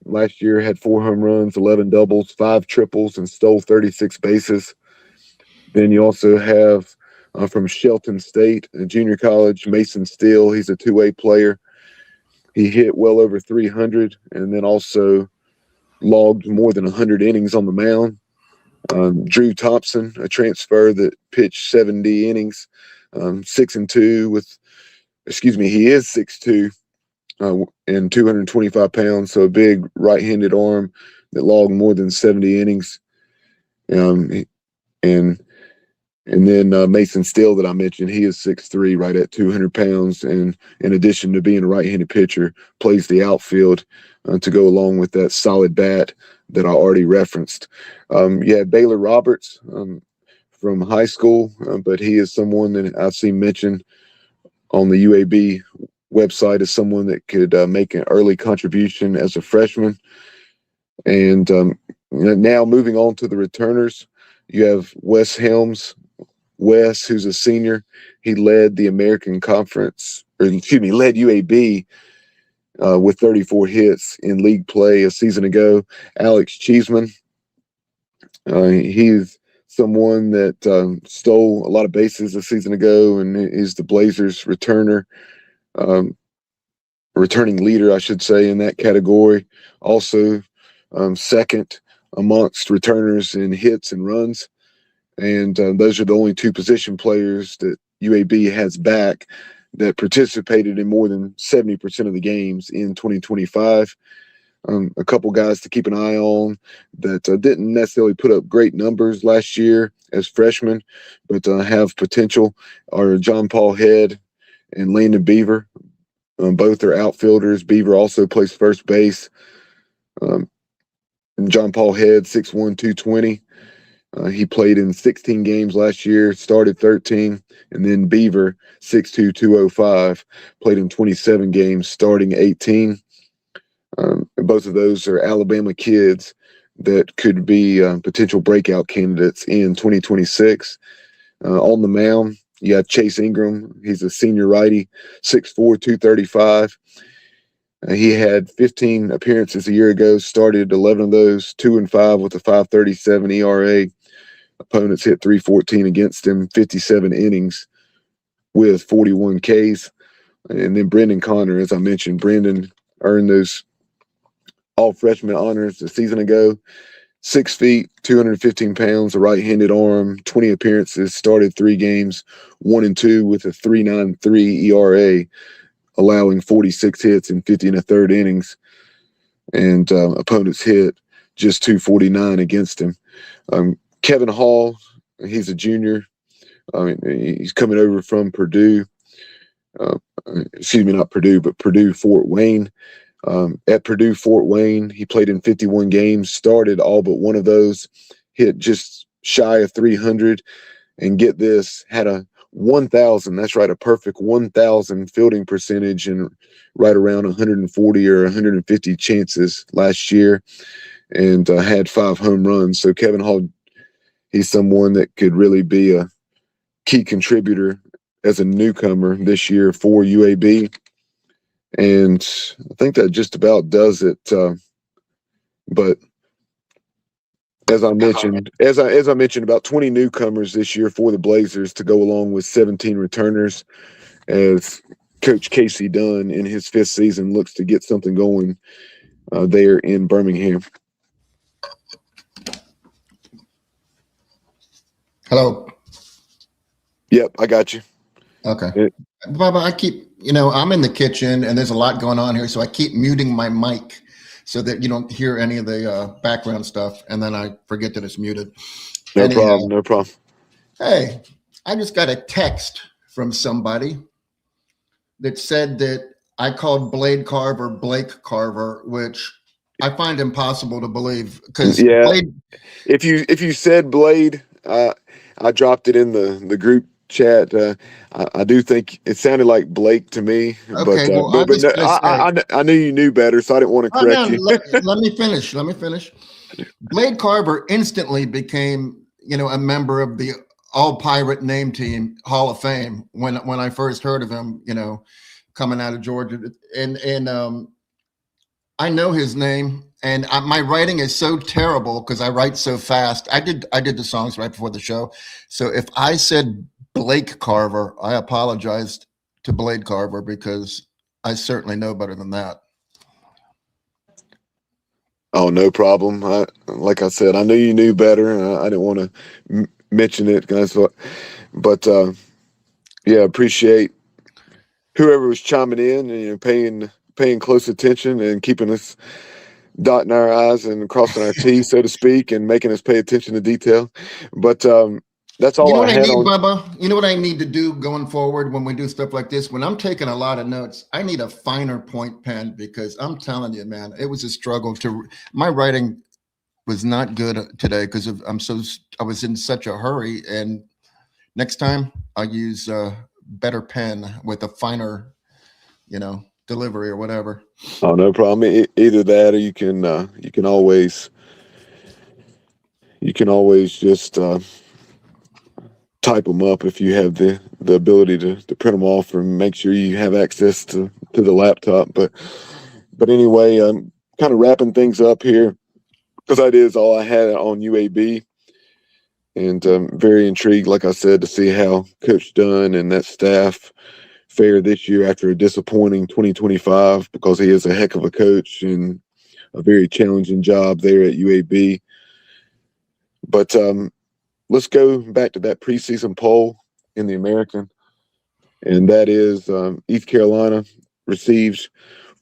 Last year had 4 home runs, 11 doubles, 5 triples, and stole 36 bases. Then you also have from Shelton State, a junior college, Mason Steele. He's a 2-way player. He hit well over 300 and then also logged more than 100 innings on the mound. Drew Thompson, a transfer that pitched 70 innings, 6'2" he is 6'2" and 225 pounds, so a big right-handed arm that logged more than 70 innings. And then Mason Steele that I mentioned, he is 6'3", right at 200 pounds, and in addition to being a right-handed pitcher, plays the outfield to go along with that solid bat that I already referenced. You have Baylor Roberts from high school, but he is someone that I've seen mentioned on the UAB website as someone that could make an early contribution as a freshman. And now moving on to the returners, you have Wes Helms. Wes, who's a senior, he led the American Conference, led UAB with 34 hits in league play a season ago. Alex Cheeseman, he's someone that stole a lot of bases a season ago and is the Blazers returning leader, I should say, in that category. Also, second amongst returners in hits and runs. And those are the only 2 position players that UAB has back that participated in more than 70% of the games in 2025. A couple guys to keep an eye on that didn't necessarily put up great numbers last year as freshmen, but have potential are John Paul Head and Landon Beaver. Both are outfielders. Beaver also plays first base. John Paul Head, 6'1", 220. He played in 16 games last year, started 13, and then Beaver, 6'2", 205, played in 27 games, starting 18. Both of those are Alabama kids that could be potential breakout candidates in 2026. On the mound, you have Chase Ingram. He's a senior righty, 6'4", 235. He had 15 appearances a year ago, started 11 of those, 2-5 with a 5.37 ERA. Opponents hit 314 against him, 57 innings with 41 Ks. And then Brendan Connor, as I mentioned, Brendan earned those all-freshman honors a season ago. 6 feet, 215 pounds, a right-handed arm, 20 appearances, started 3 games, 1-2 with a 3.93 ERA, allowing 46 hits in 50 1/3 innings. And opponents hit just 249 against him. Kevin Hall, he's a junior. He's coming over from Purdue. Not Purdue, but Purdue Fort Wayne. At Purdue Fort Wayne, he played in 51 games, started all but one of those, hit just shy of 300, and get this, had a 1,000. That's right, a perfect 1,000 fielding percentage and right around 140 or 150 chances last year, and had 5 home runs. So Kevin Hall, he's someone that could really be a key contributor as a newcomer this year for UAB. And I think that just about does it. But as I mentioned, about 20 newcomers this year for the Blazers to go along with 17 returners, as Coach Casey Dunn in his 5th season looks to get something going there in Birmingham. Hello. Yep, I got you. Okay. Bubba, I keep, I'm in the kitchen and there's a lot going on here, so I keep muting my mic so that you don't hear any of the background stuff, and then I forget that it's muted. No problem. Hey, I just got a text from somebody that said that I called Blade Carver Blake Carver, which I find impossible to believe, because Blade. If you said Blade, I dropped it in the group chat. I do think it sounded like Blake to me. Okay, I knew you knew better, so I didn't want to correct you. Let me finish. Blade Carver instantly became, a member of the All Pirate Name Team Hall of Fame when I first heard of him, coming out of Georgia, and I know his name, and my writing is so terrible because I write so fast. I did the songs right before the show, so if I said Blake Carver, I apologized to Blade Carver because I certainly know better than that. Oh, no problem. Like I said, I knew you knew better. I didn't want to mention it, guys, but appreciate whoever was chiming in and paying close attention and keeping us dotting our I's and crossing our T's, so to speak, and making us pay attention to detail. But that's all I had on. Bubba, you know what I need to do going forward when we do stuff like this? When I'm taking a lot of notes, I need a finer point pen, because I'm telling you, man, it was a struggle my writing was not good today because I was in such a hurry. And next time I'll use a better pen with a finer, delivery or whatever. Oh, no problem. Either that, or you can always just type them up if you have the ability to print them off, or make sure you have access to the laptop. But anyway, I'm kind of wrapping things up here, because that is all I had on UAB, and I'm very intrigued, like I said, to see how Coach Dunn and that staff fare this year after a disappointing 2025, because he is a heck of a coach and a very challenging job there at UAB. But let's go back to that preseason poll in the American, and that is East Carolina receives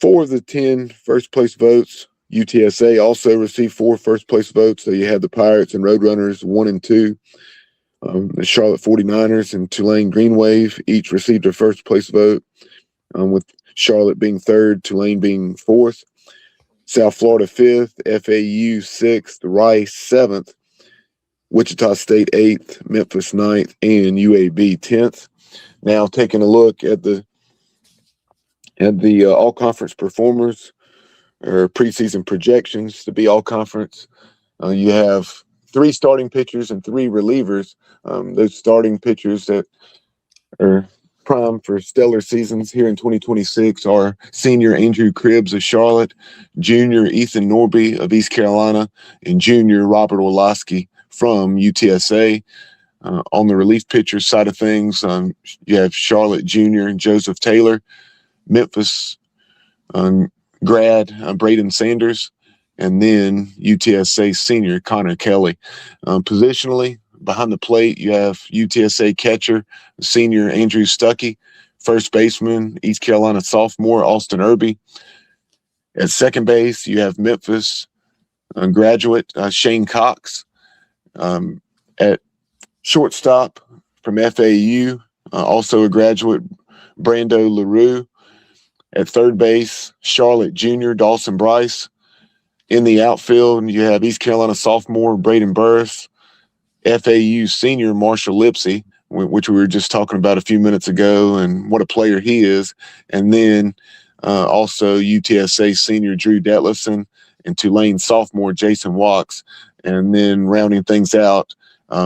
4 of the 10 first-place votes. UTSA also received 4 first-place votes. So you have the Pirates and Roadrunners 1 and 2. The Charlotte 49ers and Tulane Green Wave each received a first-place vote, with Charlotte being 3rd, Tulane being 4th. South Florida 5th, FAU 6th, Rice 7th, Wichita State 8th, Memphis 9th, and UAB 10th. Now taking a look at the all-conference performers, or preseason projections to be all-conference. You have 3 starting pitchers and 3 relievers. Those starting pitchers that are prime for stellar seasons here in 2026 are senior Andrew Cribbs of Charlotte, junior Ethan Norby of East Carolina, and junior Robert Orlowski from UTSA. On the relief pitcher side of things, you have Charlotte junior Joseph Taylor, Memphis grad Braden Sanders, and then UTSA senior Connor Kelly. Positionally, behind the plate, you have UTSA catcher senior Andrew Stuckey, first baseman East Carolina sophomore Austin Irby. At second base, you have Memphis graduate Shane Cox. At shortstop from FAU, also a graduate, Brando LaRue. At third base, Charlotte junior Dawson Bryce. In the outfield, you have East Carolina sophomore Braden Burris, FAU senior Marshall Lipsey, which we were just talking about a few minutes ago, and what a player he is. And then also UTSA senior Drew Detlefson and Tulane sophomore Jason Wachs. And then rounding things out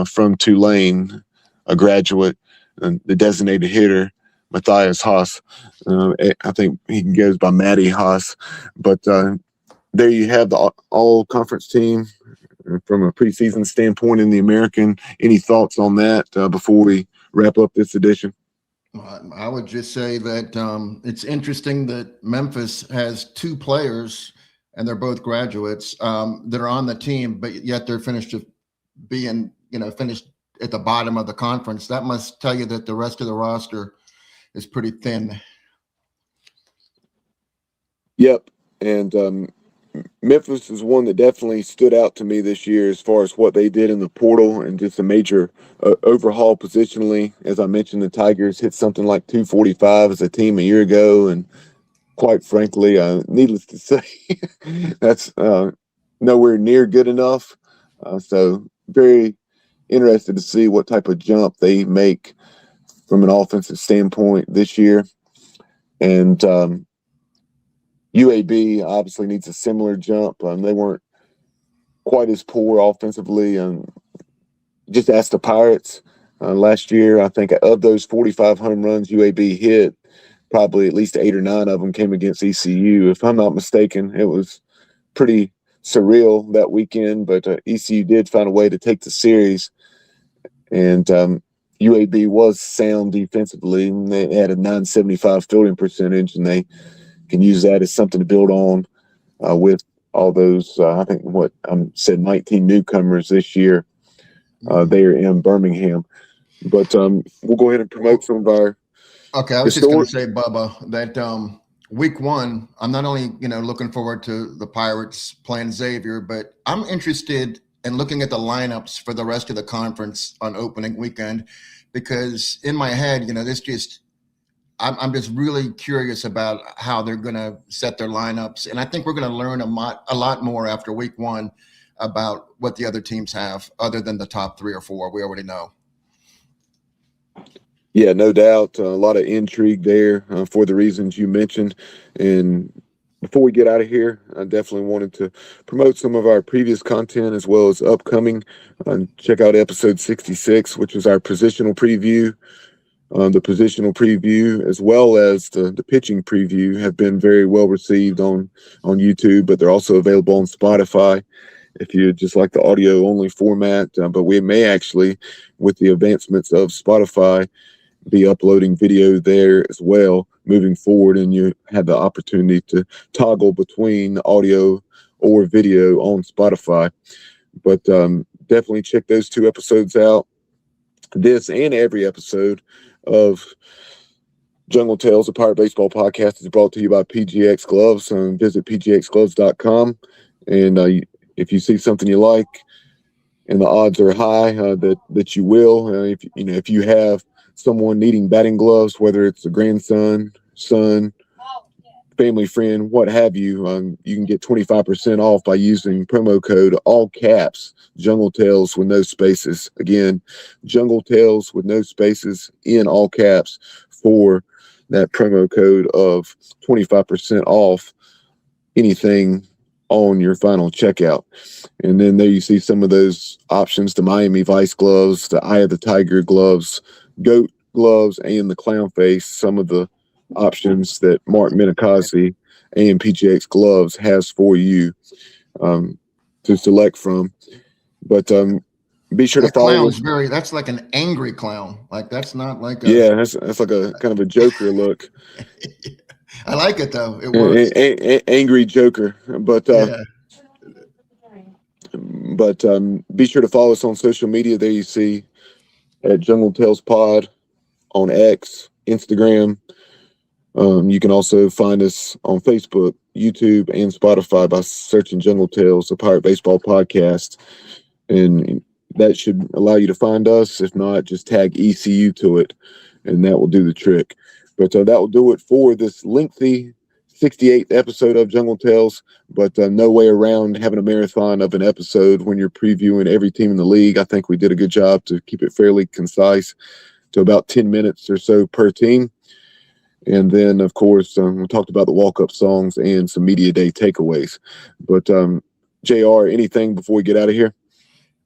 from Tulane, a graduate, the designated hitter, Matthias Haas. I think he goes by Matty Haas. But there you have the all-conference team from a preseason standpoint in the American. Any thoughts on that before we wrap up this edition? I would just say that it's interesting that Memphis has two players, and they're both graduates that are on the team, but yet they're finished at the bottom of the conference. That must tell you that the rest of the roster is pretty thin. Yep. And Memphis is one that definitely stood out to me this year as far as what they did in the portal and just a major overhaul positionally. As I mentioned, the Tigers hit something like 245 as a team a year ago. And quite frankly, needless to say, that's nowhere near good enough. So very interested to see what type of jump they make from an offensive standpoint this year. And UAB obviously needs a similar jump. They weren't quite as poor offensively. Just ask the Pirates last year. I think of those 45 home runs UAB hit, probably at least 8 or 9 of them came against ECU. If I'm not mistaken, it was pretty surreal that weekend, but ECU did find a way to take the series. And UAB was sound defensively. They had a 975 fielding percentage, and they can use that as something to build on with all those, I think what said 19 newcomers this year there in Birmingham. But we'll go ahead and promote some of our. Okay, I was just going to say, Bubba, that week one, I'm not only looking forward to the Pirates playing Xavier, but I'm interested in looking at the lineups for the rest of the conference on opening weekend, because in my head, I'm just really curious about how they're going to set their lineups. And I think we're going to learn a lot more after week one about what the other teams have other than the top 3 or 4 we already know. Yeah, no doubt. A lot of intrigue there for the reasons you mentioned. And before we get out of here, I definitely wanted to promote some of our previous content as well as upcoming. Check out episode 66, which was our positional preview. The positional preview as well as the pitching preview have been very well received on YouTube, but they're also available on Spotify if you just like the audio only format. But we may actually, with the advancements of Spotify, be uploading video there as well moving forward, and you have the opportunity to toggle between audio or video on Spotify. But definitely check those 2 episodes out. This and every episode of Jungle Tales, a Pirate Baseball podcast, is brought to you by PGX Gloves. Visit pgxgloves.com, and if you see something you like, and the odds are high that you will, if you have someone needing batting gloves, whether it's a grandson, son, family friend, what have you, you can get 25% off by using promo code all caps Jungle Tales with no spaces. Again, Jungle Tales with no spaces in all caps for that promo code of 25% off anything on your final checkout. And then there you see some of those options: the Miami Vice gloves, the Eye of the Tiger gloves, goat gloves, and the clown face. Some of the options that Mark Minikazi and PGX Gloves has for you to select from. But be sure to follow us. That's like an angry clown. Like, that's not like that's like a kind of a Joker look. I like it though. It works. Angry Joker. But be sure to follow us on social media. There you see at Jungle Tales Pod on X, Instagram. You can also find us on Facebook, YouTube, and Spotify by searching Jungle Tales, a Pirate Baseball podcast. And that should allow you to find us. If not, just tag ECU to it, and that will do the trick. But that will do it for this lengthy 68th episode of Jungle Tales, but no way around having a marathon of an episode when you're previewing every team in the league. I think we did a good job to keep it fairly concise to about 10 minutes or so per team. And then, of course, we talked about the walk-up songs and some media day takeaways. But JR, anything before we get out of here?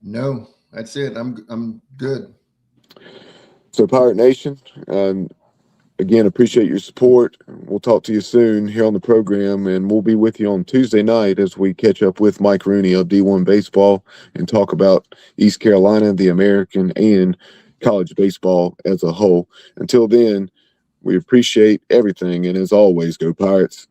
No, that's it. I'm good. So, Pirate Nation, again, appreciate your support. We'll talk to you soon here on the program, and we'll be with you on Tuesday night as we catch up with Mike Rooney of D1 Baseball and talk about East Carolina, the American, and college baseball as a whole. Until then, we appreciate everything, and as always, go Pirates.